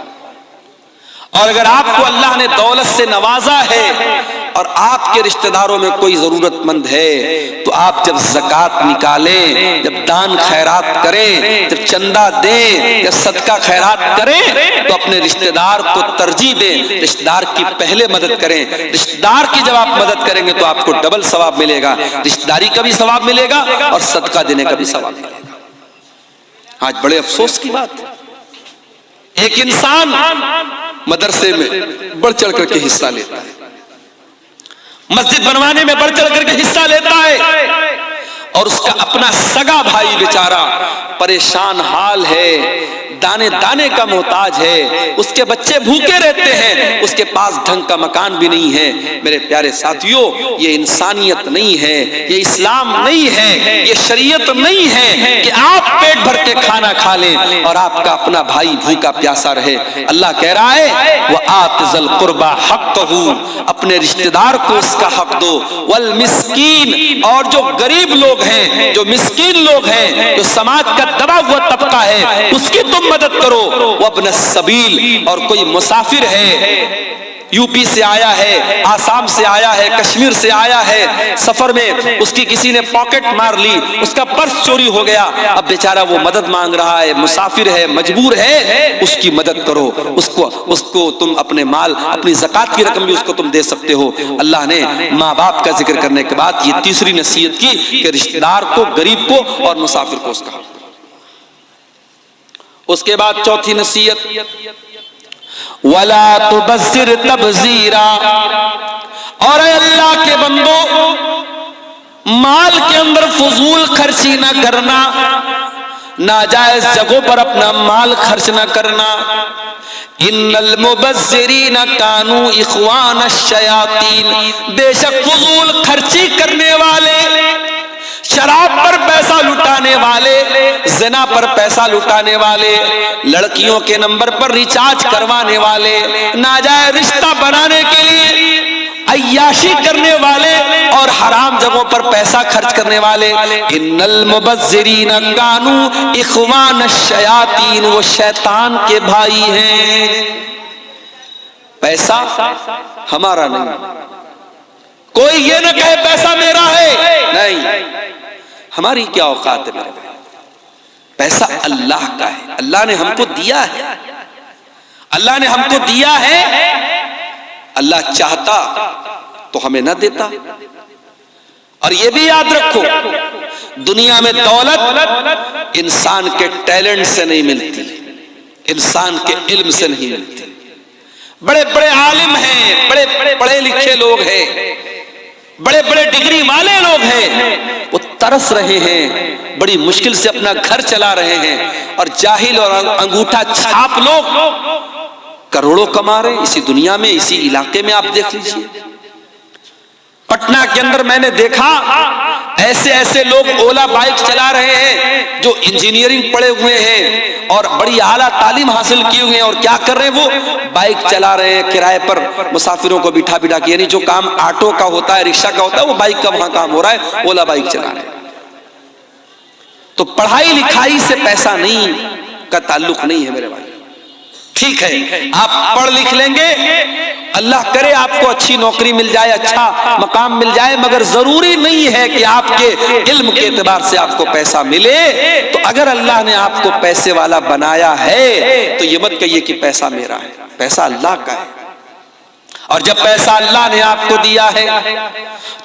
और अगर आपको अल्लाह ने दौलत से नवाजा है और आपके रिश्तेदारों में कोई जरूरतमंद है, तो आप जब ज़कात निकालें, जब दान खैरात करें, जब चंदा दें, जब सदका खैरात करें, तो अपने रिश्तेदार को तरजीह दें, रिश्तेदार की पहले मदद करें। रिश्तेदार की जब आप मदद करेंगे तो आपको डबल सवाब मिलेगा, रिश्तेदारी का भी सवाब मिलेगा और सदका देने का भी सवाब मिलेगा। आज बड़े अफसोस की बात है, एक इंसान मदरसे में बढ़ चढ़ करके हिस्सा लेता है, मस्जिद बनवाने में बढ़ चढ़ करके हिस्सा लेता है, और उसका अपना सगा भाई बेचारा परेशान हाल है, दाने दाने का मोहताज है, उसके बच्चे भूखे रहते हैं, उसके पास ढंग का मकान भी नहीं है। मेरे प्यारे साथियों, ये इंसानियत नहीं है, ये इस्लाम नहीं है, ये शरीयत नहीं है कि आप पेट भर के खाना खा लें और आपका अपना भाई भूखा प्यासा रहे। अल्लाह कह रहा है वह आतिज़ल कुर्बा हक़्क़हू, अपने रिश्तेदार को उसका हक दो, वल मिस्कीन, और जो गरीब लोग हैं, जो मिस्कीन लोग हैं, जो समाज का दबा हुआ तबका है, उसकी तुम मदद करो। वब्न सबील, और कोई मुसाफिर है, यूपी से आया है, आसाम से आया है, कश्मीर से आया है, सफर में उसकी किसी ने पॉकेट मार ली, उसका पर्स चोरी हो गया, अब बेचारा वो मदद मांग रहा है, मुसाफिर है, मजबूर है, उसकी मदद करो, उसको तुम अपने माल, अपनी ज़कात की रकम भी उसको तुम दे सकते हो। अल्लाह ने माँ बाप का जिक्र करने के बाद ये तीसरी नसीहत की कि रिश्तेदार को, गरीब को और मुसाफिर को उसका। उसके बाद चौथी नसीहत, वला तुबज़्ज़िर तबज़ीरा, और अल्लाह के बंदो, माल के अंदर फजूल खर्ची ना करना, नाजायज जगहों पर अपना माल खर्च ना करना। इन्नल मुबज़्ज़िरीन कानू इख़वान शयातीन, बेशक फजूल खर्ची करने वाले, शराब पर पैसा लुटाने वाले, ज़िना पर पैसा लुटाने वाले, लड़कियों के नंबर पर रिचार्ज करवाने वाले, नाजायज रिश्ता बनाने के लिए अय्याशी करने वाले और हराम जगहों पर पैसा खर्च करने वाले, इन्नल मुबज़्ज़िरीन कानू इख़वान शयातीन, वो शैतान के भाई हैं। पैसा हमारा नहीं, कोई ये ना कहे पैसा मेरा है, नहीं, हमारी क्या औकात है मेरे भाई, पैसा अल्लाह का है, अल्लाह ने हमको दिया है, अल्लाह ने हमको दिया है, अल्लाह चाहता तो हमें ना देता। और ये भी याद रखो, दुनिया में दौलत इंसान के टैलेंट से नहीं मिलती, इंसान के इल्म से नहीं मिलती। बड़े बड़े आलिम हैं, बड़े बड़े पढ़े लिखे लोग हैं, बड़े बड़े डिग्री वाले लोग हैं, वो तरस रहे हैं, बड़ी मुश्किल से अपना घर चला रहे हैं, और जाहिल और अंगूठा छाप लोग करोड़ों कमा रहे हैं इसी दुनिया में, इसी इलाके में। आप देख लीजिए, पटना के अंदर मैंने देखा ऐसे ऐसे लोग ओला बाइक चला रहे हैं जो इंजीनियरिंग पढ़े हुए हैं और बड़ी आला तालीम हासिल किए हुए हैं, और क्या कर रहे हैं, वो बाइक चला रहे हैं किराए पर, मुसाफिरों को बिठा बिठा के, यानी जो काम ऑटो का होता है, रिक्शा का होता है, वो बाइक का वहां काम हो रहा है, ओला बाइक चला रहे हैं। तो पढ़ाई लिखाई से पैसा नहीं का ताल्लुक नहीं है मेरे भाई। ठीक है, आप पढ़ लिख लेंगे, अल्लाह करे आपको अच्छी नौकरी मिल जाए, अच्छा मकाम मिल जाए, मगर जरूरी नहीं है कि आपके इल्म के एतबार से आपको पैसा मिले। तो अगर अल्लाह ने आपको पैसे वाला बनाया है तो ये मत कहिए कि पैसा मेरा है, पैसा अल्लाह का है। और जब पैसा अल्लाह ने आपको दिया है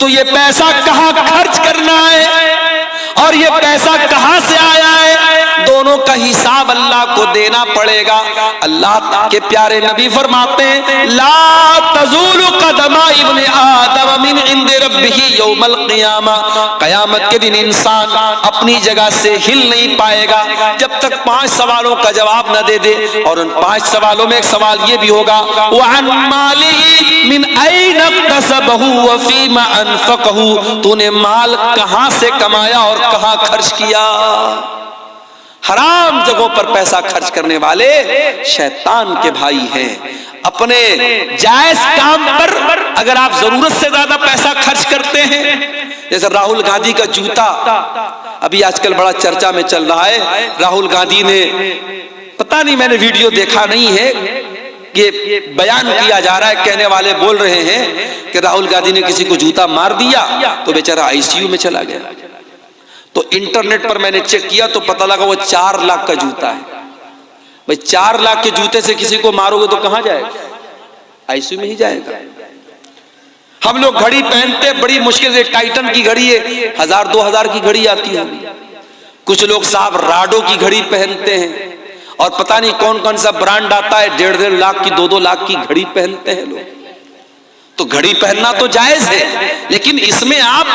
तो ये पैसा कहाँ खर्च करना है और ये पैसा कहां से आया है, दोनों का हिसाब अल्लाह को देना पड़ेगा। अल्लाह के प्यारे नबी फरमाते हैं, ला तज़ूलु क़दमा इब्ने आदम मिन इंदि रब्बिही यौमल क़ियामा, क़यामत के दिन इंसान अपनी जगह से हिल नहीं पाएगा जब तक 5 सवालों का जवाब न दे दे। और उन 5 सवालों में एक सवाल ये भी होगा, वअन मालिही मिन ऐन इक्तसबहु व फीमा अनफ़क़हु, तूने माल कहां से कमाया और कहां खर्च किया। हराम जगहों पर पैसा खर्च करने वाले शैतान के भाई हैं। अपने जायज काम पर अगर आप जरूरत से ज्यादा पैसा खर्च करते हैं, जैसे राहुल गांधी का जूता अभी आजकल बड़ा चर्चा में चल रहा है। राहुल गांधी ने, पता नहीं मैंने वीडियो देखा नहीं है, ये बयान किया जा रहा है, कहने वाले बोल रहे हैं कि राहुल गांधी ने किसी को जूता मार दिया तो बेचारा आईसीयू में चला गया। तो इंटरनेट पर मैंने चेक किया तो पता लगा वो 4 लाख का जूता है। भाई 4 लाख के जूते से किसी को मारोगे तो कहां जाएगा, आईसीयू में ही जाएगा। हम लोग घड़ी पहनते बड़ी मुश्किल से, टाइटन की घड़ी है 1000-2000 की घड़ी आती है। कुछ लोग साहब राडो की घड़ी पहनते हैं और पता नहीं कौन कौन सा ब्रांड आता है, 1.5 लाख की 2-2 लाख की घड़ी पहनते हैं लोग। तो घड़ी पहनना तो जायज है, लेकिन इसमें आप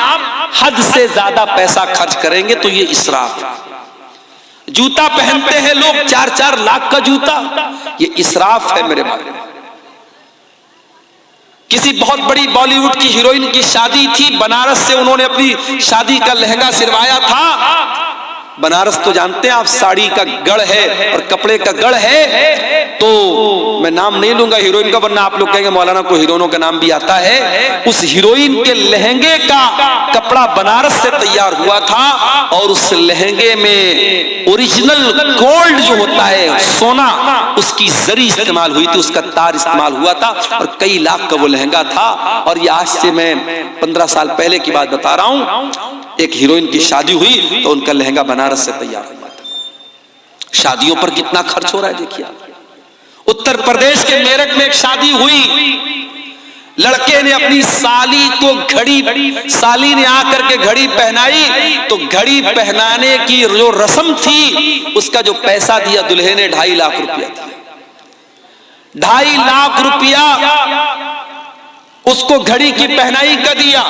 हद से ज्यादा पैसा खर्च करेंगे तो ये इसराफ है। जूता पहनते हैं लोग 4-4 लाख का जूता, ये इसराफ है मेरे भाई। किसी बहुत बड़ी बॉलीवुड की हीरोइन की शादी थी, बनारस से उन्होंने अपनी शादी का लहंगा सिलवाया था। बनारस तो जानते हैं आप, साड़ी का गढ़ है और कपड़े का गढ़ है। तो मैं नाम नहीं लूंगा हीरोइन का, वरना आप लोग कहेंगे मौलाना को हीरोइनों का नाम भी आता है। उस हीरोइन के लहंगे का कपड़ा बनारस से तैयार हुआ था और उस लहंगे में ओरिजिनल गोल्ड जो होता है, सोना, उसकी जरी इस्तेमाल हुई थी, उसका तार इस्तेमाल हुआ था और कई लाख का वो लहंगा था। और ये आज से मैं 15 साल पहले की बात बता रहा हूं। एक हीरोइन की शादी हुई तो उनका लहंगा बनारस से तैयार हुआ था। शादियों पर कितना खर्च हो रहा है देखिए। उत्तर प्रदेश के मेरठ में एक शादी हुई, लड़के ने अपनी साली को घड़ी, साली ने आकर के घड़ी पहनाई तो घड़ी पहनाने की जो रस्म थी उसका जो पैसा दिया दुल्हे ने 2.5 लाख रुपया दिया। 2.5 लाख रुपया उसको घड़ी की पहनाई का दिया।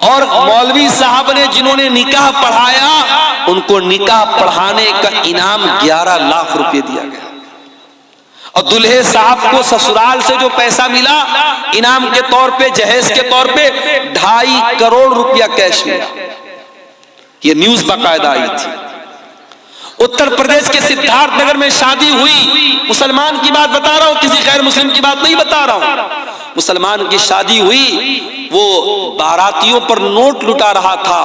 और मौलवी साहब ने जिन्होंने निकाह पढ़ाया उनको निकाह पढ़ाने का इनाम 11 लाख रुपए दिया गया। और दूल्हे साहब को ससुराल से जो पैसा मिला इनाम के तौर पे, जहेज के तौर पे 2.5 करोड़ रुपया कैश मिला। ये न्यूज बाकायदा आई थी। उत्तर प्रदेश के सिद्धार्थनगर में शादी हुई, मुसलमान की बात बता रहा हूं, किसी गैर मुस्लिम की बात नहीं बता रहा हूं। मुसलमान की शादी हुई, वो बारातियों पर नोट लुटा रहा था।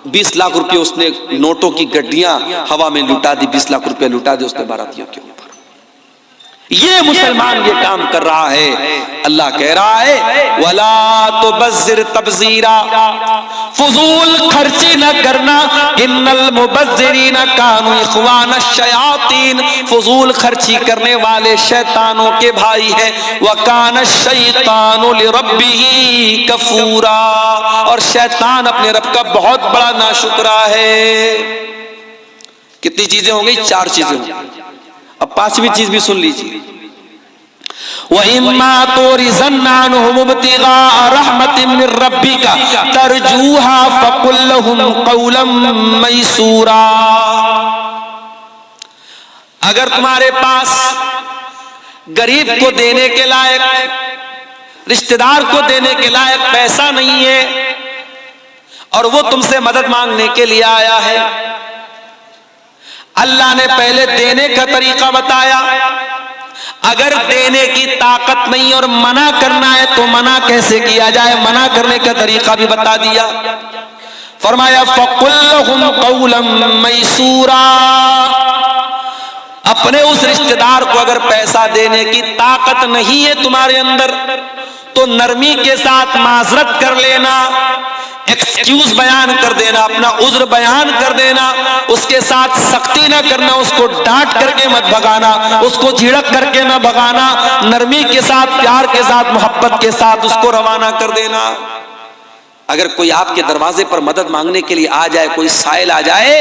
20 लाख रुपए उसने नोटों की गड्डियां हवा में लुटा दी, 20 लाख रुपए लुटा दी उसने बारातियों के ऊपर। ये मुसलमान ये काम कर रहा है। अल्लाह कह रहा है, वला तुबज़्ज़िर तबज़ीरा, फुजूल खर्ची न करना, इन्नल मुबज़्ज़िरीना कानू इख़वान अश-शयातीन, फुजूल खर्ची करने वाले शैतानों के भाई हैं। व कान अश-शैतानु लिरब्बिही कफूरा, और शैतान अपने रब का बहुत बड़ा नाशुक्रा है। कितनी चीजें हो गई? 4 चीजें हो गई। अब 5वीं चीज भी सुन लीजिए। वइम्मा तुरिज़न्ना अन्हुम इब्तिगा रहमतिन मिन रब्बिका तरजूहा फकुल लहुम क़ौलन मैसूरा, अगर तुम्हारे पास गरीब को देने के लायक, रिश्तेदार को देने के लायक पैसा नहीं है और वो तुमसे मदद मांगने के लिए आया है, अल्लाह ने पहले देने का तरीका बताया। अगर देने की ताकत नहीं और मना करना है तो मना कैसे किया जाए, मना करने का तरीका भी बता दिया। फरमाया फकुल लहुम क़ौलन मैसूरा, अपने उस रिश्तेदार को अगर पैसा देने की ताकत नहीं है तुम्हारे अंदर तो नरमी के साथ माजरत कर लेना, एक्सक्यूज बयान कर देना, अपना उज्र बयान कर देना, उसके साथ सख्ती ना करना, उसको डांट करके मत भगाना, उसको झिड़क करके ना भगाना, नरमी के साथ, प्यार के साथ, मोहब्बत के साथ उसको रवाना कर देना। अगर कोई आपके दरवाजे पर मदद मांगने के लिए आ जाए, कोई साइल आ जाए,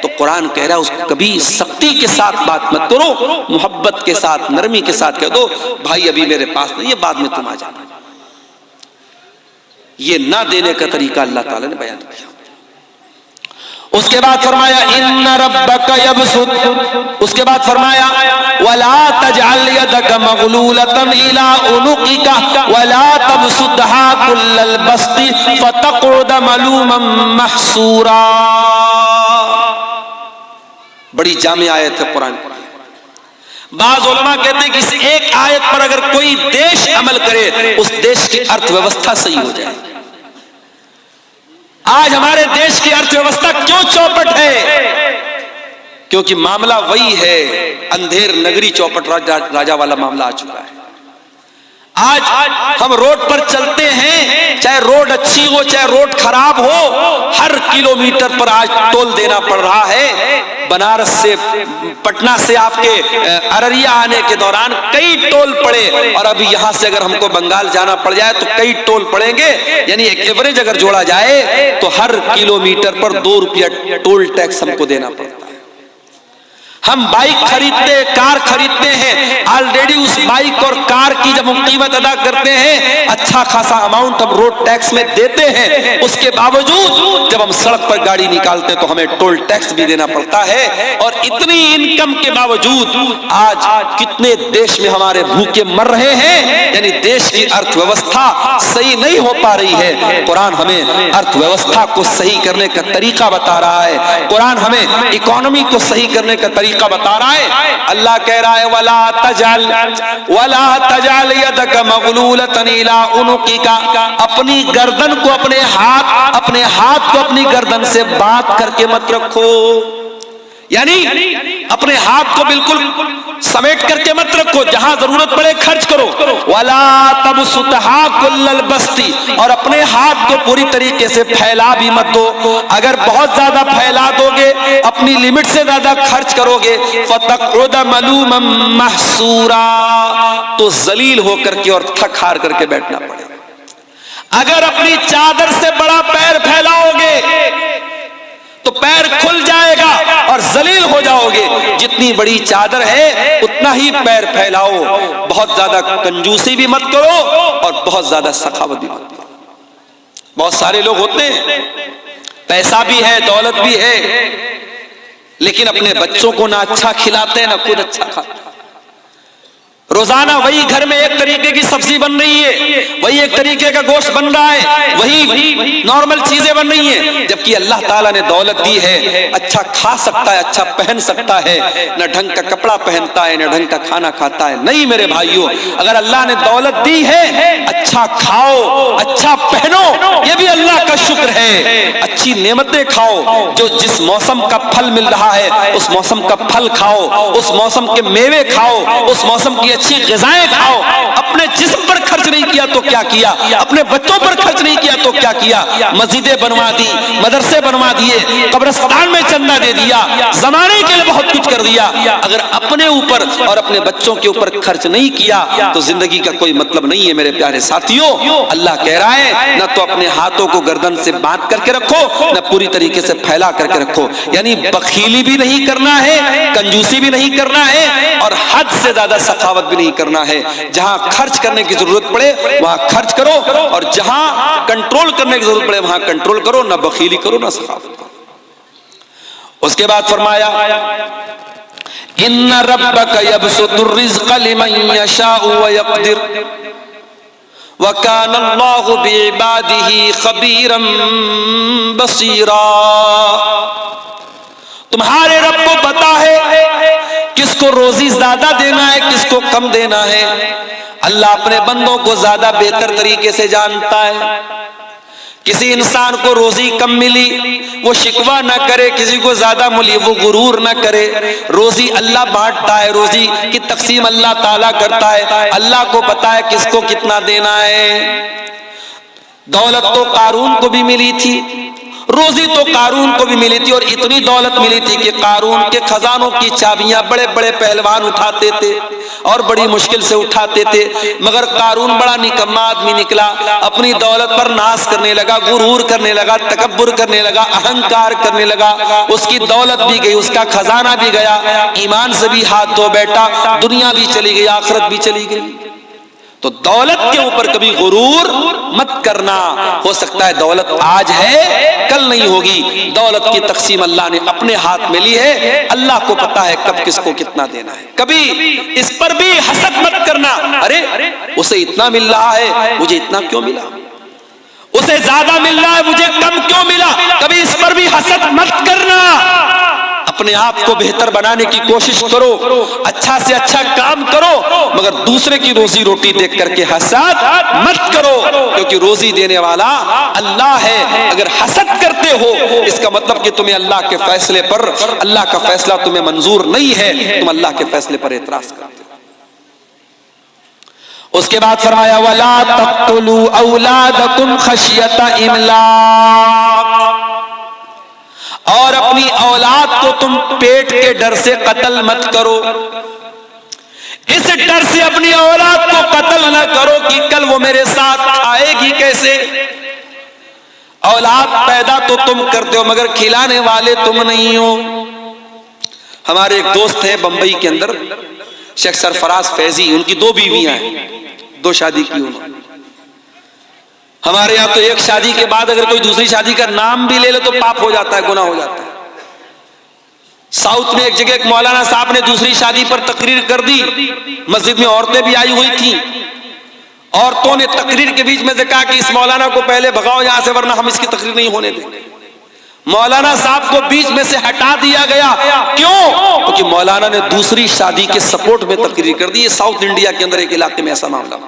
तो कुरान कह रहा है उसको कभी सख्ती के साथ बात मत करो, मोहब्बत के साथ, नरमी के साथ कह दो, भाई अभी मेरे पास नहीं है, बाद में तुम आ जाना। ये ना देने का तरीका अल्लाह ताला ने बयान किया। उसके बाद फरमाया इन्ना रब्बका यबसुत, उसके बाद फरमाया वला तजअल यदका मगलूलतन इला उनुकिका वला तबसुतहा कुल्लल बस्ति फतक़उद मलूमन महसूरा। बड़ी जामे आयत है कुरान की। बाज़ उलमा कहते हैं कि इस एक आयत पर अगर कोई देश अमल करे, उस देश की अर्थव्यवस्था सही हो जाए। आज हमारे देश की अर्थव्यवस्था क्यों चौपट है? क्योंकि मामला वही है, अंधेर नगरी चौपट राजा वाला मामला आ चुका है। आज हम रोड पर चलते हैं, चाहे रोड अच्छी हो चाहे रोड खराब हो, हर किलोमीटर पर आज टोल देना पड़ रहा है। बनारस से, पटना से आपके अररिया आने के दौरान कई टोल पड़े, और अभी यहां से अगर हमको बंगाल जाना पड़ जाए तो कई टोल पड़ेंगे। यानी एक एवरेज अगर जोड़ा जाए तो हर किलोमीटर पर 2 रुपया टोल टैक्स हमको देना पड़ता है। हम बाइक खरीदते, कार खरीदते हैं, ऑलरेडी उस बाइक और कार की जब हम कीमत अदा करते हैं, अच्छा खासा अमाउंट हम रोड टैक्स में देते हैं। उसके बावजूद जब हम सड़क पर गाड़ी निकालते हैं तो हमें टोल टैक्स भी देना पड़ता है। और इतनी इनकम के बावजूद आज कितने देश में हमारे भूखे मर रहे हैं। यानी देश की अर्थव्यवस्था सही नहीं हो पा रही है। कुरान हमें अर्थव्यवस्था को सही करने का तरीका बता रहा है। कुरान हमें इकोनॉमी को सही करने का तरीका बता रहा है। अल्लाह कह रहा है वला तजाल यदका मगलूलतन इला उनुकिका, अपनी गर्दन को अपने हाथ को अपनी गर्दन से बात करके मत रखो। यानी अपने हाथ को बिल्कुल समेट करके मत रखो, जहां जरूरत पड़े खर्च करो। वला तबसुतहा कुल्लल बस्ती, और अपने हाथ को पूरी तरीके से फैला भी मत दो। अगर बहुत ज्यादा फैला दोगे, अपनी लिमिट से ज्यादा खर्च करोगे, फतक़उद मलूमन महसूरा, तो जलील होकर के और थक हार करके बैठना पड़ेगा। अगर अपनी चादर से बड़ा पैर फैलाओगे तो पैर खुल जाएगा और जलील हो जाओगे। जितनी बड़ी चादर है उतना ही पैर फैलाओ। बहुत ज्यादा कंजूसी भी मत करो और बहुत ज्यादा सखावत भी मत करो। बहुत सारे लोग होते हैं, पैसा भी है, दौलत भी है, लेकिन अपने बच्चों को ना अच्छा खिलाते हैं ना खुद अच्छा खाते। रोजाना वही घर में एक तरीके की सब्जी बन रही है, वही एक तरीके का गोश्त बन रहा है, वही नॉर्मल चीजें बन रही हैं। जबकि अल्लाह ताला ने दौलत दी है, अच्छा खा सकता है, अच्छा पहन सकता है, न ढंग का कपड़ा पहनता है, न ढंग का खाना खाता है। नहीं मेरे भाइयों, अगर अल्लाह ने दौलत दी है, अच्छा खाओ, अच्छा पहनो, ये भी अल्लाह का शुक्र है। अच्छी नेमतें खाओ, जो जिस मौसम का फल मिल रहा है उस मौसम का फल खाओ, उस मौसम के मेवे खाओ, उस मौसम की अच्छी ग़िज़ाएं खाओ। अपने जिस्म पर खर्च नहीं किया तो क्या किया, अपने बच्चों पर खर्च नहीं किया तो क्या किया। मस्जिदें बनवा दी, मदरसे बनवा दिए, कब्रिस्तान में चंदा दे दिया, जमाने के लिए बहुत कुछ कर दिया। अगर अपने ऊपर और अपने बच्चों के ऊपर खर्च नहीं किया तो जिंदगी का कोई मतलब नहीं है। मेरे प्यारे साथियों, अल्लाह कह रहा है न तो अपने हाथों को गर्दन से बांध करके रखो, न पूरी तरीके से फैला करके रखो। यानी बखीली भी नहीं करना है, कंजूसी भी नहीं करना है, और हद से ज्यादा सखावत भी नहीं करना है। जहां खर्च करने की जरूरत पड़े वहां खर्च करो, और जहां कंट्रोल करने की जरूरत पड़े वहां कंट्रोल करो, ना बखीली करो ना सखावत करो। उसके बाद फरमाया इन्ना रब्बका यबसुतुर रिज़्क़ लिमन यशाउ व यक़दिर व काना अल्लाहु बिइबादिही खबीरन बसीरा। तुम्हारे रब को पता है किसको रोजी ज्यादा देना है, किसको कम देना है। अल्लाह अपने बंदों को ज्यादा बेहतर तरीके से जानता है। किसी इंसान को रोजी कम मिली वो शिकवा ना करे, किसी को ज्यादा मिली वो गुरूर ना करे। रोजी अल्लाह बांटता है, रोजी की तकसीम अल्लाह ताला करता है। अल्लाह को पता है किसको कितना देना है। दौलत तो कारून को भी मिली थी रोजी तो कारून को भी मिली थी और इतनी दौलत मिली थी कि कारून के खजानों की चाबियां बड़े बड़े पहलवान उठाते थे और बड़ी मुश्किल से उठाते थे, मगर कारून बड़ा निकम्मा आदमी निकला, अपनी दौलत पर नाश करने लगा, गुरूर करने लगा, तकब्बुर करने लगा, अहंकार करने लगा। उसकी दौलत भी गई, उसका खजाना भी गया, ईमान से भी हाथ धो बैठा, दुनिया भी चली गई, आखिरत भी चली गई। तो दौलत के ऊपर कभी गुरूर मत करना। हो सकता है दौलत आज है कल नहीं होगी। दौलत की तकसीम अल्लाह ने अपने हाथ में ली है, अल्लाह को पता है कब किसको कितना देना है। कभी इस पर भी हसद मत करना, अरे उसे इतना मिल रहा है मुझे इतना क्यों मिला, उसे ज्यादा मिल रहा है मुझे कम क्यों मिला, कभी इस पर भी हसद मत करना। अपने आप को बेहतर बनाने की कोशिश करो, अच्छा से अच्छा काम करो, मगर दूसरे की रोजी रोटी देख करके हसद मत करो, क्योंकि रोजी देने वाला अल्लाह है। अगर हसद करते हो इसका मतलब कि तुम्हें अल्लाह के फैसले पर, अल्लाह का फैसला तुम्हें मंजूर नहीं है, तुम अल्लाह के फैसले पर एतराज करते हो। उसके बाद फरमाया वला तक़्तुलू औलादकुम खशियता इमलाक, और अपनी औलाद को तुम पेट के डर से कत्ल मत करो। इस डर से अपनी औलाद को कत्ल न करो कि कल वो मेरे साथ आएगी कैसे। औलाद पैदा तो तुम करते हो मगर खिलाने वाले तुम नहीं हो। हमारे एक दोस्त हैं बंबई के अंदर, शेख सरफराज फैजी, उनकी 2 बीवियां हैं, 2 शादी की उन्होंने। हमारे यहाँ तो एक शादी के बाद अगर कोई दूसरी शादी का नाम भी ले ले तो पाप हो जाता है, गुनाह हो जाता है। साउथ में एक जगह एक मौलाना साहब ने दूसरी शादी पर तकरीर कर दी, मस्जिद में औरतें भी आई हुई थी। औरतों ने तकरीर के बीच में से कहा कि इस मौलाना को पहले भगाओ यहां से, वरना हम इसकी तकरीर नहीं होने देंगे। मौलाना साहब को बीच में से हटा दिया गया। क्यों? क्योंकि मौलाना ने दूसरी शादी के सपोर्ट में तकरीर कर दी। ये साउथ इंडिया के अंदर एक इलाके में ऐसा मामला,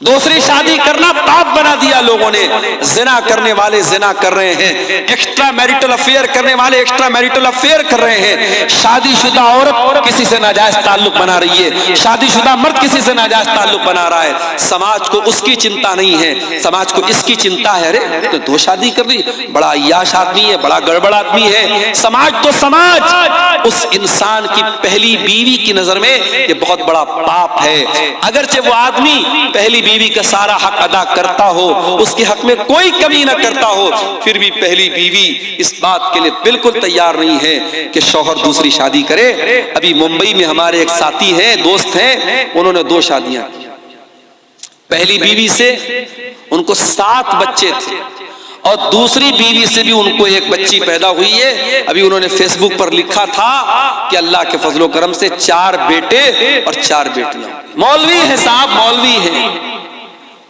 दूसरी शादी करना पाप बना दिया लोगों ने। जिना करने वाले जिना कर रहे हैं, एक्स्ट्रा मैरिटल अफेयर करने वाले एक्स्ट्रा मैरिटल अफेयर कर रहे हैं, शादीशुदा औरत किसी से नाजायज ताल्लुक बना रही है, शादीशुदा मर्द किसी से नाजायज ताल्लुक बना रहा है। समाज को उसकी चिंता नहीं है, समाज को इसकी चिंता है, अरे तो 2 शादी कर दी, बड़ा अय्याश आदमी है, बड़ा गड़बड़ आदमी है। समाज तो समाज उस इंसान की पहली बीवी की नजर में ये बहुत बड़ा पाप है। अगरचे वो आदमी पहली बीवी का सारा हक अदा करता हो, उसके हक में कोई कमी ना करता हो, फिर भी पहली बीवी इस बात के लिए बिल्कुल तैयार नहीं है कि शौहर दूसरी शादी करे। अभी मुंबई में हमारे एक साथी हैं, दोस्त हैं, उन्होंने 2 शादियां की। पहली बीवी से उनको 7 बच्चे थे और दूसरी बीवी से भी उनको एक बच्ची पैदा हुई है। अभी उन्होंने फेसबुक पर लिखा था कि अल्लाह के फजलो करम से 4 बेटे और 4 बेटियां। मौलवी है साहब, मौलवी है,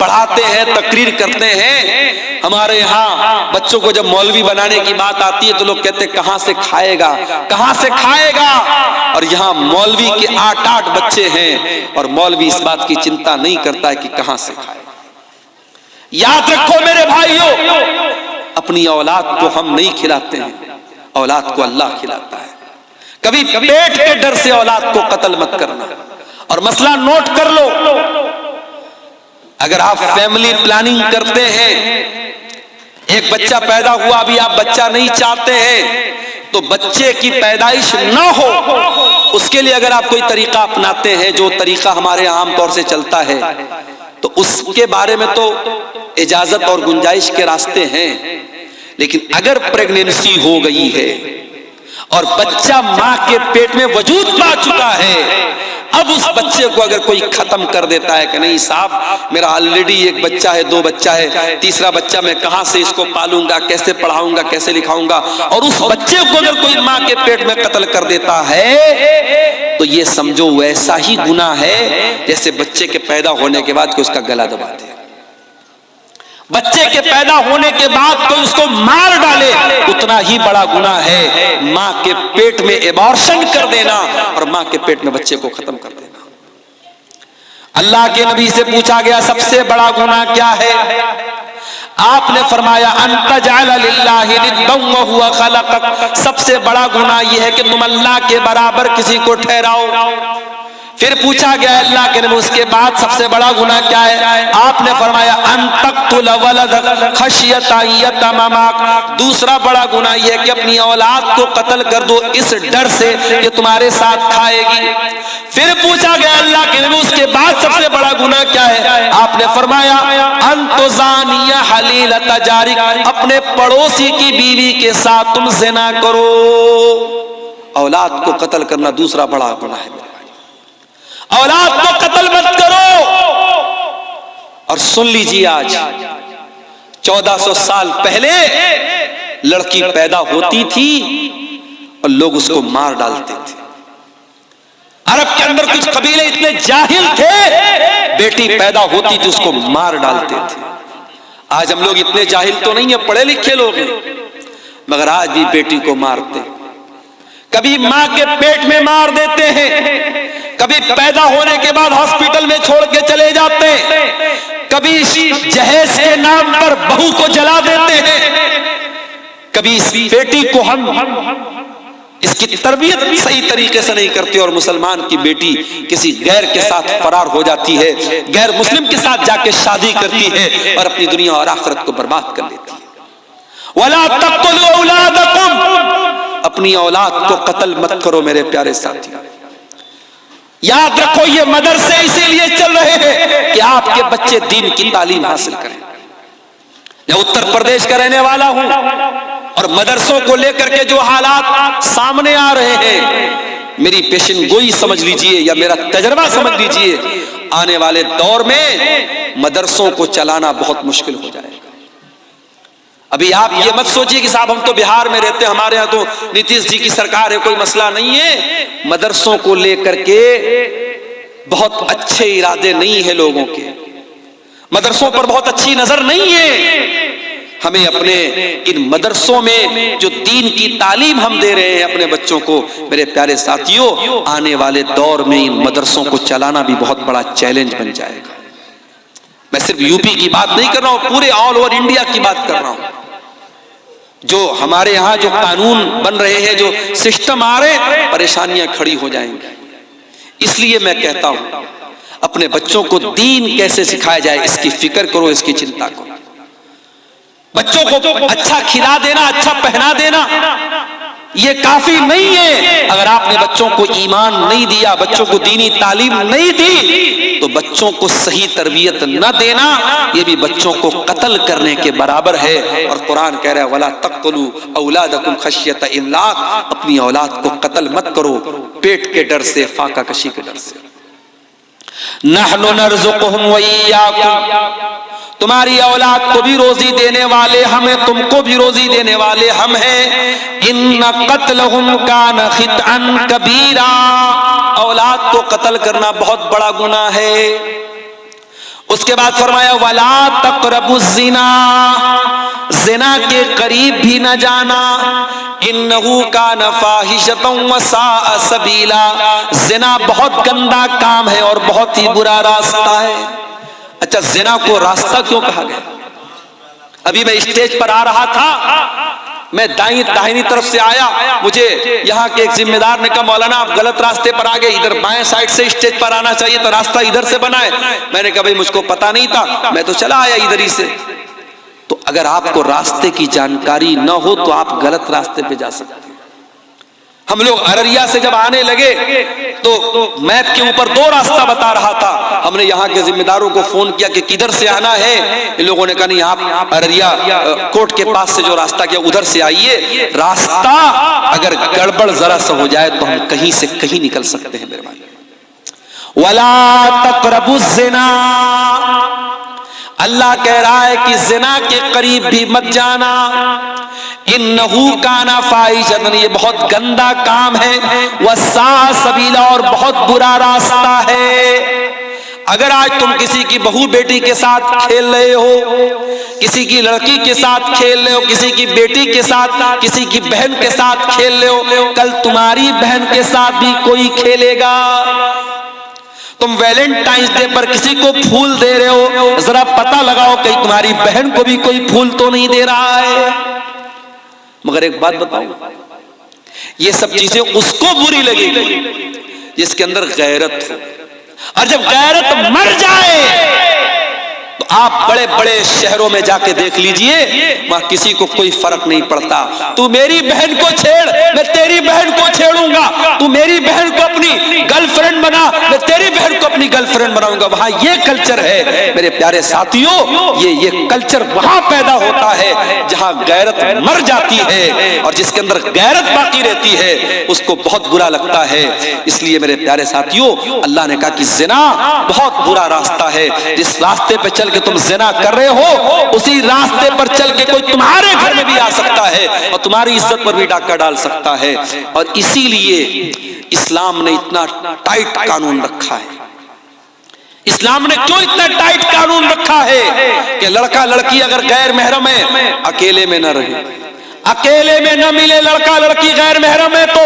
पढ़ाते हैं, तकरीर करते हैं। हमारे यहाँ बच्चों को जब मौलवी बनाने की बात आती है तो लोग कहते हैं कहां से खाएगा, कहां से खाएगा। और यहाँ मौलवी के 8-8 बच्चे हैं और मौलवी इस बात की चिंता नहीं करता है कि कहां से खाएगा। याद रखो मेरे भाइयों, अपनी औलाद को हम नहीं खिलाते हैं, औलाद को अल्लाह खिलाता है। कभी पेट के डर से औलाद को कत्ल मत करना। और मसला नोट कर लो, अगर आप फैमिली प्लानिंग करते हैं, एक बच्चा पैदा हुआ, अभी आप बच्चा नहीं चाहते हैं, तो बच्चे की पैदाइश ना हो उसके लिए अगर आप कोई तरीका अपनाते हैं, जो तरीका हमारे आमतौर से चलता है, तो उसके बारे में तो इजाजत और गुंजाइश के रास्ते हैं। लेकिन अगर प्रेगनेंसी हो गई है और बच्चा मां के पेट में वजूद पा चुका है, अब उस बच्चे को अगर कोई खत्म कर देता है कि नहीं साहब मेरा ऑलरेडी एक बच्चा है, 2 बच्चा है, तीसरा बच्चा मैं कहां से इसको पालूंगा, कैसे पढ़ाऊंगा, कैसे लिखाऊंगा, और उस बच्चे को अगर कोई मां के पेट में कत्ल कर देता है तो ये समझो वैसा ही गुनाह है जैसे बच्चे के पैदा होने के बाद कोई उसका गला दबाते हैं। बच्चे के पैदा होने के बाद कोई उसको मार डाले, उतना ही बड़ा गुनाह है मां के पेट में एबॉर्शन कर देना और मां के पेट में बच्चे को खत्म कर देना। अल्लाह के नबी से पूछा गया सबसे बड़ा गुनाह क्या है? आपने फरमाया अंतजअल लिल्लाहि निद्दन व हुवा खलक़क, सबसे बड़ा गुनाह यह है कि तुम अल्लाह के बराबर किसी को ठहराओ। फिर पूछा गया अल्लाह के नबी उसके बाद सबसे बड़ा गुनाह क्या है? आपने फरमाया अन तक़्तुल वलद खशियत यतमामाक, दूसरा बड़ा गुनाह यह है कि अपनी औलाद को कत्ल कर दो इस डर से कि तुम्हारे साथ खाएगी। फिर पूछा गया अल्लाह के नबी उसके बाद सबसे बड़ा गुनाह क्या है? आपने फरमाया अन तुज़ानिया हलीलत जारिक, अपने पड़ोसी की बीवी के साथ तुम ज़िना करो। औलाद को कत्ल करना दूसरा बड़ा गुनाह है। औलाद को कत्ल मत करो। और सुन लीजिए, आज 1400 साल पहले लड़की पैदा होती थी और लोग उसको मार डालते थे। अरब के अंदर कुछ कबीले इतने जाहिल थे, बेटी पैदा होती थी उसको मार डालते थे। आज हम लोग इतने जाहिल तो नहीं है, पढ़े लिखे लोग हैं, मगर आज भी बेटी को मारते। कभी मां के पेट में मार देते हैं, कभी पैदा होने के बाद हॉस्पिटल में छोड़ के चले जाते हैं, कभी जहेज के नाम पर बहू को जला देते हैं, कभी इस बेटी को हम इसकी तरबियत सही तरीके से नहीं करते और मुसलमान की बेटी किसी गैर के साथ फरार हो जाती है, गैर मुस्लिम के साथ जाके शादी करती है और अपनी दुनिया और आखिरत को बर्बाद कर लेती है। वला तक़्तुलू औलादकुम, अपनी औलाद को कत्ल मत करो मेरे प्यारे साथियों। याद रखो ये मदरसे इसीलिए चल रहे हैं कि आपके बच्चे दीन की तालीम हासिल करें। मैं उत्तर प्रदेश का रहने वाला हूं और मदरसों को लेकर के जो हालात सामने आ रहे हैं, मेरी पेशन गोई समझ लीजिए या मेरा तजर्बा समझ लीजिए, आने वाले दौर में मदरसों को चलाना बहुत मुश्किल हो जाएगा। अभी आप ये मत सोचिए कि साहब हम तो बिहार में रहते हैं, हमारे यहाँ तो नीतीश जी की सरकार है, कोई मसला नहीं है। मदरसों को लेकर के बहुत अच्छे इरादे नहीं है लोगों के, मदरसों पर बहुत अच्छी नजर नहीं है। हमें अपने इन मदरसों में जो दीन की तालीम हम दे रहे हैं अपने बच्चों को, मेरे प्यारे साथियों, आने वाले दौर में इन मदरसों को चलाना भी बहुत बड़ा चैलेंज बन जाएगा। मैं सिर्फ यूपी की बात नहीं कर रहा हूं, पूरे ऑल ओवर इंडिया की बात कर रहा हूं। जो हमारे यहाँ जो कानून बन रहे हैं, जो सिस्टम आ रहे हैं, परेशानियां खड़ी हो जाएंगी। इसलिए मैं कहता हूं अपने बच्चों को दीन कैसे सिखाया जाए इसकी फिक्र करो, इसकी चिंता करो। बच्चों को अच्छा खिला देना, अच्छा पहना देना ये काफी नहीं है। अगर आपने बच्चों को ईमान नहीं दिया, बच्चों को दीनी तालीम नहीं दी, तो बच्चों को सही तरबियत न देना ये भी बच्चों को कत्ल करने के बराबर है। और कुरान कह रहा है वला तक़्तुलू औलादकुम खशियत इम्लाक, अपनी औलाद को कत्ल मत करो पेट के डर से, फाका कशी के डर से। नहनु नर्ज़ुकुहुम व इय्याकुम, तुम्हारी औलाद को भी रोजी देने वाले हम हैं, तुमको भी रोजी देने वाले हम हैं। इन्ना क़त्लहुम कान ख़ितअन कबीरा, औलाद को कत्ल करना बहुत बड़ा गुनाह है। उसके बाद फरमाया वला तक़रबुज़ ज़िना, ज़िना के करीब भी न जाना। इन्नहु कान फ़ाहिशतन व साअ सबीला, ज़िना बहुत गंदा काम है और बहुत ही बुरा रास्ता है। अच्छा, ज़िना को रास्ता क्यों कहा गया? अभी मैं स्टेज पर आ रहा था, मैं दाहिनी तरफ से आया, मुझे यहाँ के एक जिम्मेदार ने कहा मौलाना आप गलत रास्ते पर आ गए, इधर बाएं साइड से स्टेज पर आना चाहिए था, रास्ता इधर से बना है। मैंने कहा भाई मुझको पता नहीं था, मैं तो चला आया इधर ही से। तो अगर आपको रास्ते की जानकारी न हो तो आप गलत रास्ते पे जा सकते हैं। हम लोग अररिया से जब आने लगे तो मैप के ऊपर 2 रास्ता बता रहा था। हमने यहाँ के जिम्मेदारों को फोन किया कि किधर से आना है। इन लोगों ने कहा नहीं आप अररिया कोर्ट के पास से जो रास्ता किया उधर से आइए। रास्ता अगर गड़बड़ जरा सा हो जाए तो हम कहीं से कहीं निकल सकते हैं मेरे भाई। वला तक़रबुज़ ज़िना, अल्लाह कह रहा है कि ज़िना के करीब भी मत जाना। इन्नहु काना फ़ाहिशतन, ये बहुत गंदा काम है। वस्साअ सबीला, और बहुत बुरा रास्ता है। अगर आज तुम किसी की बहू बेटी के साथ खेल रहे हो, किसी की लड़की के साथ खेल रहे हो, किसी की बेटी के साथ, किसी की बहन के साथ खेल रहे हो, कल तुम्हारी बहन के साथ भी कोई खेलेगा। तुम वैलेंटाइंस डे पर किसी को फूल दे रहे हो, जरा पता लगाओ कहीं तुम्हारी बहन को भी कोई फूल तो नहीं दे रहा है। मगर एक बात बताऊं, ये सब चीजें उसको बुरी लगेगी जिसके अंदर गैरत हो। और जब गैरत मर जाए तो आप बड़े बड़े शहरों में जाके देख लीजिए, वहां किसी को कोई फर्क नहीं पड़ता। तू मेरी बहन को छेड़, मैं तेरी बहन को छेड़ूंगा। तू मेरी बहन को अपनी गर्लफ्रेंड बना, मैं तेरी बहन को अपनी गर्लफ्रेंड बनाऊंगा। वहां ये कल्चर है मेरे प्यारे साथियों, ये कल्चर वहां पैदा होता है जहां गैरत मर जाती है, और जिसके अंदर गैरत बाकी रहती है उसको बहुत बुरा लगता है। इसलिए मेरे प्यारे साथियों, अल्लाह ने कहा कि जिना बहुत बुरा रास्ता है। जिस रास्ते पे चल के तुम जिना कर रहे हो, उसी रास्ते पर चल के कोई तुम्हारे घर में भी आ सकता है और तुम्हारी इज्जत पर भी डाका डाल सकता है। और इसीलिए इस्लाम ने इतना टाइट कानून रखा है। इस्लाम ने क्यों इतना टाइट कानून रखा है कि लड़का लड़की अगर गैर महरम है अकेले में न रहे, अकेले में न मिले लड़का लड़की गैर महरम है। तो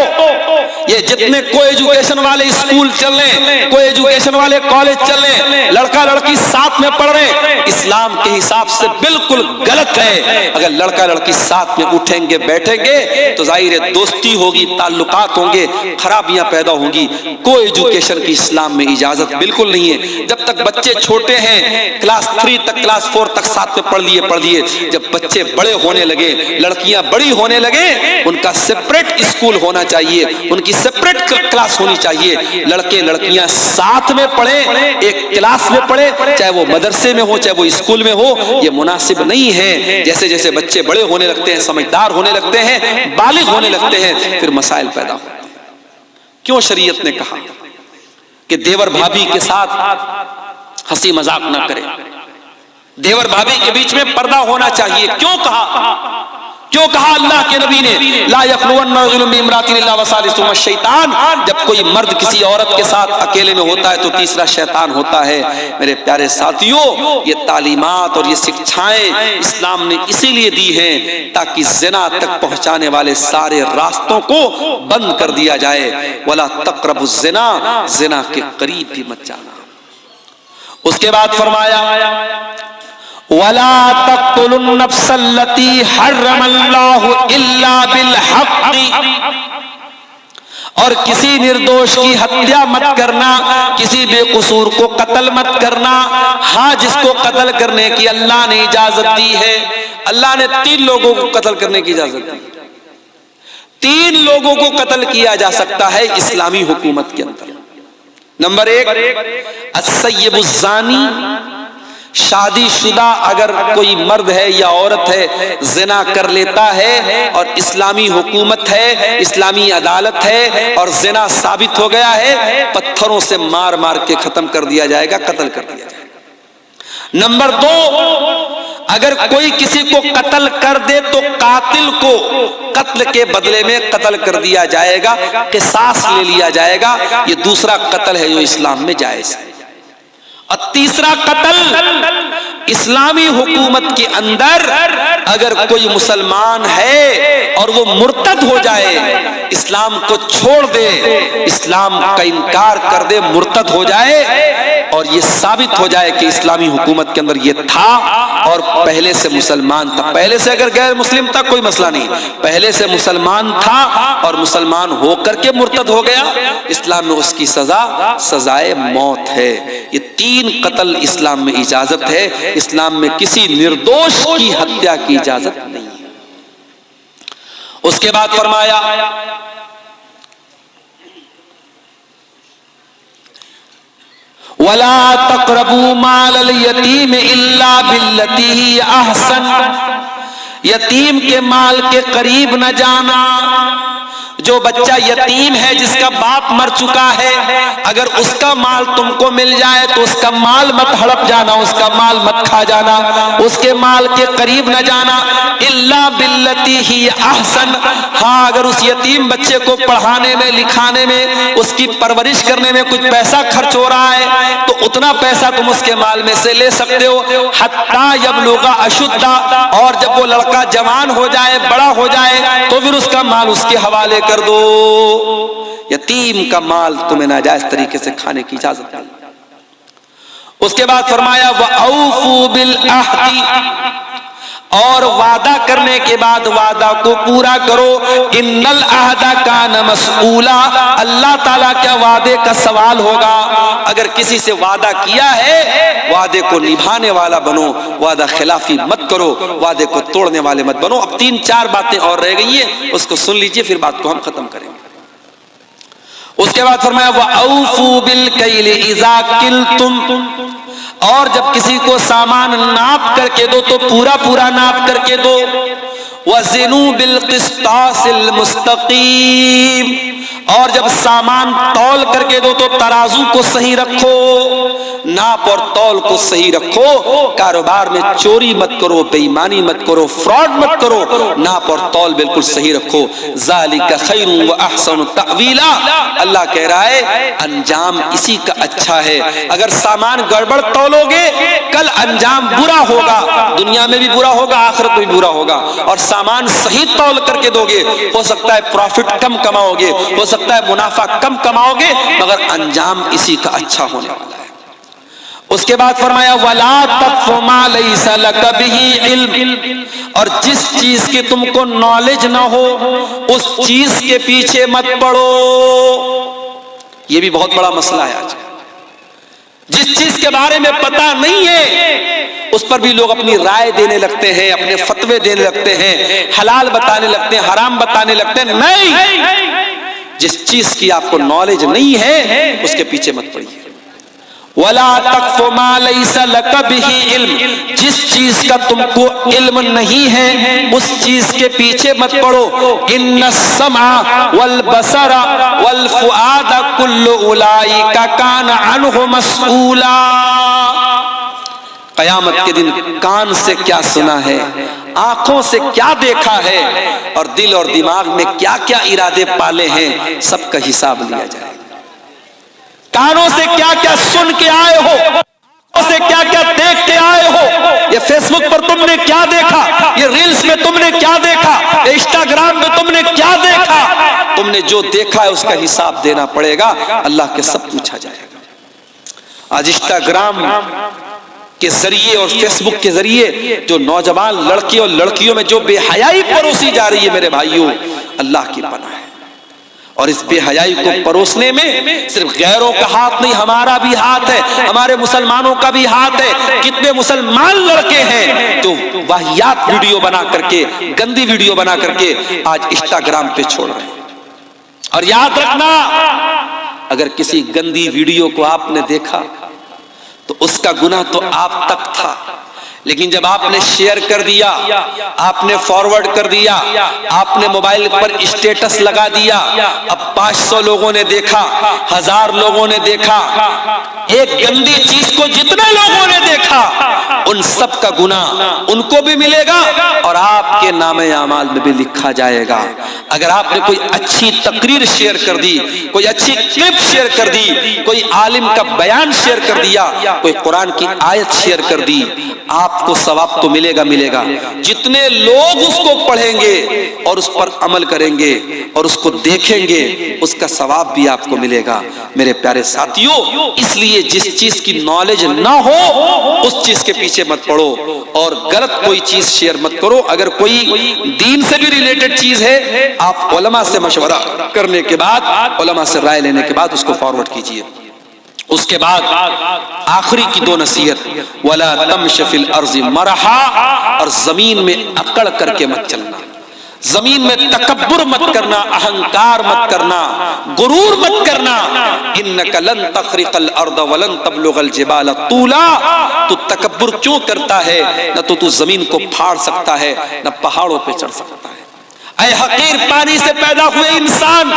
ये जितने को एजुकेशन वाले स्कूल चल रहे, को एजुकेशन वाले कॉलेज चल रहे, लड़का लड़की साथ में पढ़ रहे, इस्लाम के हिसाब से बिल्कुल गलत है। अगर लड़का लड़की साथ में उठेंगे बैठेंगे तो जाहिर है दोस्ती होगी, ताल्लुकात होंगे, खराबियां पैदा होंगी। को एजुकेशन की इस्लाम में इजाजत बिल्कुल नहीं है। जब तक बच्चे छोटे हैं, क्लास 3 तक क्लास 4 तक साथ में पढ़ लिए। जब बच्चे बड़े होने लगे, लड़कियां बड़ी होने लगे, उनका सेपरेट स्कूल होना चाहिए, उनकी सेपरेट क्लास होनी चाहिए। लड़के लड़कियां साथ में पढ़े, एक क्लास में पढ़े, चाहे वो मदरसे में हो चाहे वो स्कूल में हो। ये मुनासिब नहीं है। जैसे जैसे बच्चे बड़े होने लगते हैं, समझदार होने लगते हैं, बालिग होने लगते हैं, फिर मसाइल पैदा होते हैं। क्यों शरीयत ने कहा कि देवर भाभी के साथ हंसी मजाक ना करें, देवर भाभी के बीच में पर्दा होना चाहिए? क्यों कहा? क्यों कहा अल्लाह के नबी ने ला यखलुवन्ना रजुलुन बिइम्रातिन इल्ला वसालिसुहुमा शैतान? जब कोई मर्द किसी औरत के साथ अकेले में होता है तो तीसरा शैतान होता है। मेरे प्यारे साथियों, ये तालीमात और ये शिक्षाएं इस्लाम ने इसीलिए दी हैं ताकि ज़िना तक पहुंचाने वाले सारे रास्तों को बंद कर दिया जाए। वला तक़रबुज़ ज़िना, ज़िना के करीब भी मत जाना। उसके बाद फरमाया वला तक़्तुलुन नफ्सल्लती हर्रमल्लाहु इल्ला बिल हक़्क़ि, और किसी निर्दोष की हत्या मत करना, किसी बेकसूर को कत्ल मत करना। हाँ, जिसको कत्ल करने की अल्लाह ने इजाजत दी है। अल्लाह ने 3 लोगों को कत्ल करने की इजाजत दी। 3 लोगों को कत्ल किया जा सकता है इस्लामी हुकूमत के अंदर। नंबर 1 अस्सय्यिबुज़्ज़ानी, शादीशुदा अगर कोई मर्द है या औरत है जिना कर लेता है और इस्लामी हुकूमत है, इस्लामी अदालत है और जिना साबित हो गया है, पत्थरों से मार मार के खत्म कर दिया जाएगा, कत्ल कर दिया जाएगा। नंबर 2, अगर कोई किसी को कत्ल कर दे तो कातिल को कत्ल के बदले में कत्ल कर दिया जाएगा, किसास ले लिया जाएगा। ये दूसरा कत्ल है जो इस्लाम में जायज है। और तीसरा कत्ल, इस्लामी हुकूमत के अंदर अगर कोई मुसलमान है और वो मुर्तद हो जाए, इस्लाम को छोड़ दे, इस्लाम का इनकार कर दे, मुर्तद हो जाए और ये साबित हो जाए कि इस्लामी हुकूमत के अंदर ये था और पहले से मुसलमान था। पहले से अगर गैर मुस्लिम था कोई मसला नहीं, पहले से मुसलमान था और मुसलमान होकर के मुर्तद हो गया, इस्लाम में उसकी सजा सजाए मौत है। ये 3 कत्ल इस्लाम में इजाजत है। इस्लाम में किसी निर्दोष की हत्या की इजाजत नहीं है। उसके बाद फरमाया वला तक़रबू मालल यतीम इल्ला बिल्लती ही अहसन, यतीम के माल के करीब न जाना। जो बच्चा यतीम है, जिसका बाप मर चुका है, अगर उसका माल तुमको मिल जाए तो उसका माल मत हड़प जाना, उसका माल मत खा जाना, उसके माल के करीब न जाना। इल्ला बिल्लती ही अहसन, हाँ अगर उस यतीम बच्चे को पढ़ाने में, लिखाने में, उसकी परवरिश करने में कुछ पैसा खर्च हो रहा है तो उतना पैसा तुम उसके माल में से ले सकते हो। हत्ता यबलुगा अशुद्धा, और जब वो लड़का जवान हो जाए, बड़ा हो जाए तो फिर उसका माल उसके हवाले कर दो। यतीम का माल तुम्हें नाजायज तरीके से खाने की इजाजत नहीं। उसके बाद फरमाया वअऊफू बिल अहदी, और वादा करने के बाद वादा को पूरा करो। इन्नल अहदा कान मसऊला, अल्लाह ताला क्या वादे का सवाल होगा। अगर किसी से वादा किया है, वादे को निभाने वाला बनो, वादा खिलाफी मत करो, वादे को तोड़ने वाले मत बनो। अब 3-4 बातें और रह गई है, उसको सुन लीजिए, फिर बात को हम खत्म करेंगे। उसके बाद फरमाया वऔफू बिल कैल इज़ा किल्तुम, और जब किसी को सामान नाप करके दो तो पूरा पूरा नाप करके दो। वज़िनू बिल क़िस्तासिल मुस्तक़ीम, और जब सामान तौल करके दो तो तराजू को सही रखो, नाप और तौल को सही रखो। कारोबार में चोरी मत करो, बेईमानी मत करो, फ्रॉड मत करो, नाप और तौल बिल्कुल सही रखो। ज़ालिका खैरुन व अहसनु तअवीला, अल्लाह कह रहा है अंजाम इसी का अच्छा है। अगर सामान गड़बड़ तौलोगे, कल अंजाम बुरा होगा, दुनिया में भी बुरा होगा, आखिरत में भी बुरा होगा। और सामान सही तौल करके दोगे, हो सकता है प्रॉफिट कम कमाओगे, हो सकता है मुनाफा कम कमाओगे, मगर अंजाम इसी का अच्छा होने वाला है। उसके बाद फरमाया वला तक़फ़ु मा लैसा लक बिही इल्म, और जिस चीज की तुमको नॉलेज ना हो उस चीज के पीछे मत पड़ो। यह भी बहुत बड़ा मसला है आज। जिस चीज के बारे में पता नहीं है उस पर भी लोग अपनी राय देने लगते हैं, अपने फतवे देने लगते हैं, हलाल बताने लगते हैं, हराम बताने लगते हैं। नहीं, जिस चीज की आपको नॉलेज नहीं है उसके पीछे मत पड़िए। वला तक़फ़ु मा लैसा लक बिही इल्म, जिस चीज का तुमको इल्म नहीं है उस चीज के पीछे मत पड़ो। इन्नस समा वल बसरा वल फुआदा कुल्लु उलाइका कान अन्हु मसऊला, कयामत के दिन कान से क्या सुना है, आंखों से क्या देखा है, और दिल और दिमाग में क्या क्या इरादे पाले हैं, सबका हिसाब लिया जाए। कानों से क्या क्या सुन के आए हो, आंखों से क्या क्या देख के आए हो, ये फेसबुक पर तुमने क्या देखा, ये रील्स में तुमने क्या देखा, इंस्टाग्राम में तुमने क्या देखा, तुमने जो देखा है उसका हिसाब देना पड़ेगा। अल्लाह के सब पूछा जाएगा। आज इंस्टाग्राम के जरिए और फेसबुक के जरिए जो नौजवान लड़के और लड़कियों में जो बेहयाई परोसी जा रही है, मेरे भाइयों, अल्लाह की पनाह है। और इस बेहयाई को परोसने में सिर्फ गैरों का हाथ नहीं, हमारा भी हाथ है, हमारे मुसलमानों का भी हाथ है। कितने मुसलमान लड़के हैं जो वाहियात वीडियो बना करके, गंदी वीडियो बना करके आज इंस्टाग्राम पे छोड़ रहे हैं। और याद रखना, अगर किसी गंदी वीडियो को आपने देखा तो उसका गुनाह तो आप तक था, लेकिन जब आपने शेयर कर दिया, आपने फॉरवर्ड कर दिया, आपने मोबाइल पर स्टेटस लगा दिया, अब 500 लोगों ने देखा, 1000 लोगों ने देखा, एक गंदी चीज को जितने लोगों ने देखा उन सब का गुनाह उनको भी मिलेगा और आपके नामे आमाल में भी लिखा जाएगा। अगर आपने कोई अच्छी तकरीर शेयर कर दी, कोई अच्छी क्लिप शेयर कर दी, कोई आलिम का बयान शेयर कर दिया, कोई कुरान की आयत शेयर कर दी, आपको सवाब तो मिलेगा मिलेगा। जितने लोग उसको पढ़ेंगे और उस पर अमल करेंगे और उसको देखेंगे, उसका सवाब भी आपको मिलेगा। मेरे प्यारे साथियों, इसलिए जिस चीज की नॉलेज ना हो उस चीज के पीछे मत पड़ो और गलत कोई चीज शेयर मत करो। अगर कोई दीन से भी रिलेटेड चीज है, आप उलमा से मशवरा करने के बाद, उलमा से राय लेने के बाद उसको फॉरवर्ड कीजिए। उसके बाद आखिरी की 2 नसीहत, वला तमश फिल अर्ज़ि मरहा, और जमीन में अकड़ करके मत चलना, जमीन में तकब्बुर मत करना, अहंकार मत करना, गुरूर मत करना। इन्नका लन तखरिक़ल अर्द वलन तबलुगल जिबाल तूला, तू तकब्बुर क्यों करता है? न तो तू जमीन को फाड़ सकता है, न पहाड़ों पे चढ़ सकता है। ऐ हकीर पानी से पैदा हुए इंसान,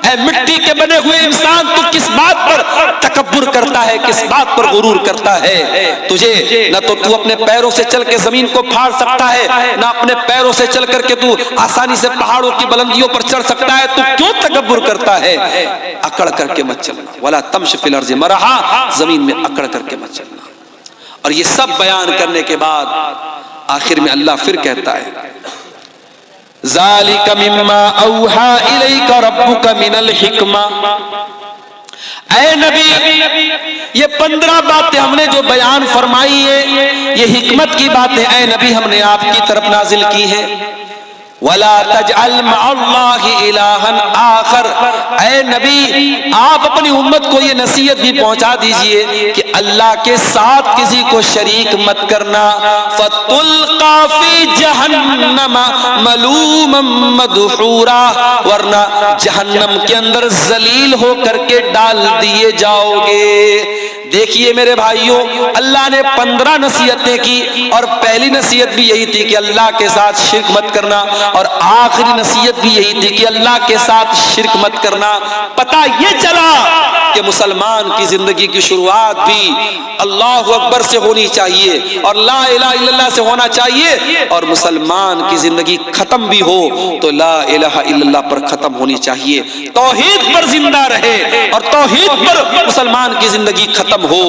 ऐ मिट्टी के बने हुए इंसान, तू किस बात पर तकब्बुर करता है, किस बात पर गुरूर करता है? तुझे न तो तू अपने पैरों से चल के जमीन को फाड़ सकता है, न अपने पैरों से चल करके तू आसानी से पहाड़ों की बुलंदियों पर चढ़ सकता है। तू क्यों तकब्बुर करता है? अकड़ करके मत चलना। वला तमश फिल अर्ज़ि मरहा, जमीन में अकड़ करके मत चलना। और ये सब बयान करने के बाद आखिर में अल्लाह फिर कहता है, ज़ालिका मिम्मा औहा इलैका रब्बुका मिनल हिक्मा, ऐ नबी, ये 15 बातें हमने जो बयान फरमाई है, ये हिकमत की बातें ऐ नबी हमने आपकी तरफ नाजिल की है। वला तजअल मअल्लाहि इलाहन आखर, ऐ नबी आप अपनी उम्मत को ये नसीहत भी पहुंचा दीजिए कि अल्लाह के साथ किसी को शरीक मत करना। फतुल्का फी जहन्नम मलूमम मदहूरा, वरना जहन्नम के अंदर जलील होकर के डाल दिए जाओगे। देखिए मेरे भाइयों, अल्लाह ने 15 नसीहतें की और पहली नसीहत भी यही थी कि अल्लाह के साथ शिर्क मत करना, और आखिरी नसीहत भी यही थी कि अल्लाह के साथ शिर्क मत करना। पता ये चला कि मुसलमान की जिंदगी की शुरुआत भी अल्लाहु अकबर से होनी चाहिए और ला इलाहा इल्लल्लाह से होना चाहिए, और मुसलमान की जिंदगी खत्म भी हो तो ला इलाहा इल्लल्लाह पर खत्म होनी चाहिए। तौहीद पर जिंदा रहे और तौहीद पर मुसलमान की जिंदगी खत्म हो,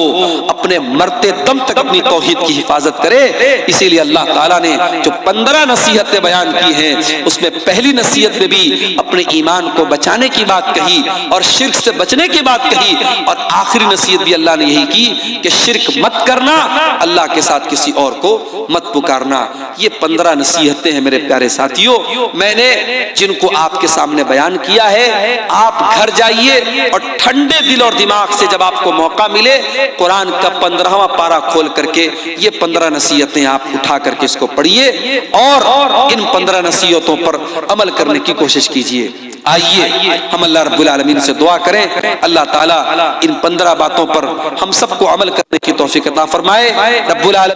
अपने मरते दम तक अपनी तौहीद की हिफाजत करे। इसीलिए अल्लाह ताला ने जो 15 नसीहतें बयान की हैं, उसमें पहली नसीहत में भी अपने ईमान को बचाने की बात कही और शिर्क से बचने की बात कही, और आखिरी नसीहत भी अल्लाह ने यही की कि शिर्क मत करना, अल्लाह के साथ किसी और को मत पुकारना। ये 15 नसीहतें हैं मेरे प्यारे साथियों, मैंने जिनको आपके सामने बयान किया है। आप घर जाइए और ठंडे दिल और दिमाग से जब आपको मौका मिले, कुरान का 15वां पारा खोल करके ये 15 नसीहतें आप उठा करके इसको पढ़िए और इन 15 नसीहतों पर अमल करने की कोशिश कीजिए। आइए हम अल्लाह रब्बुल आलमीन से दुआ करें, अल्लाह ताला इन 15 बातों पर हम सबको अमल करने की तौफीक अता फरमाए। रब्बुल आलमीन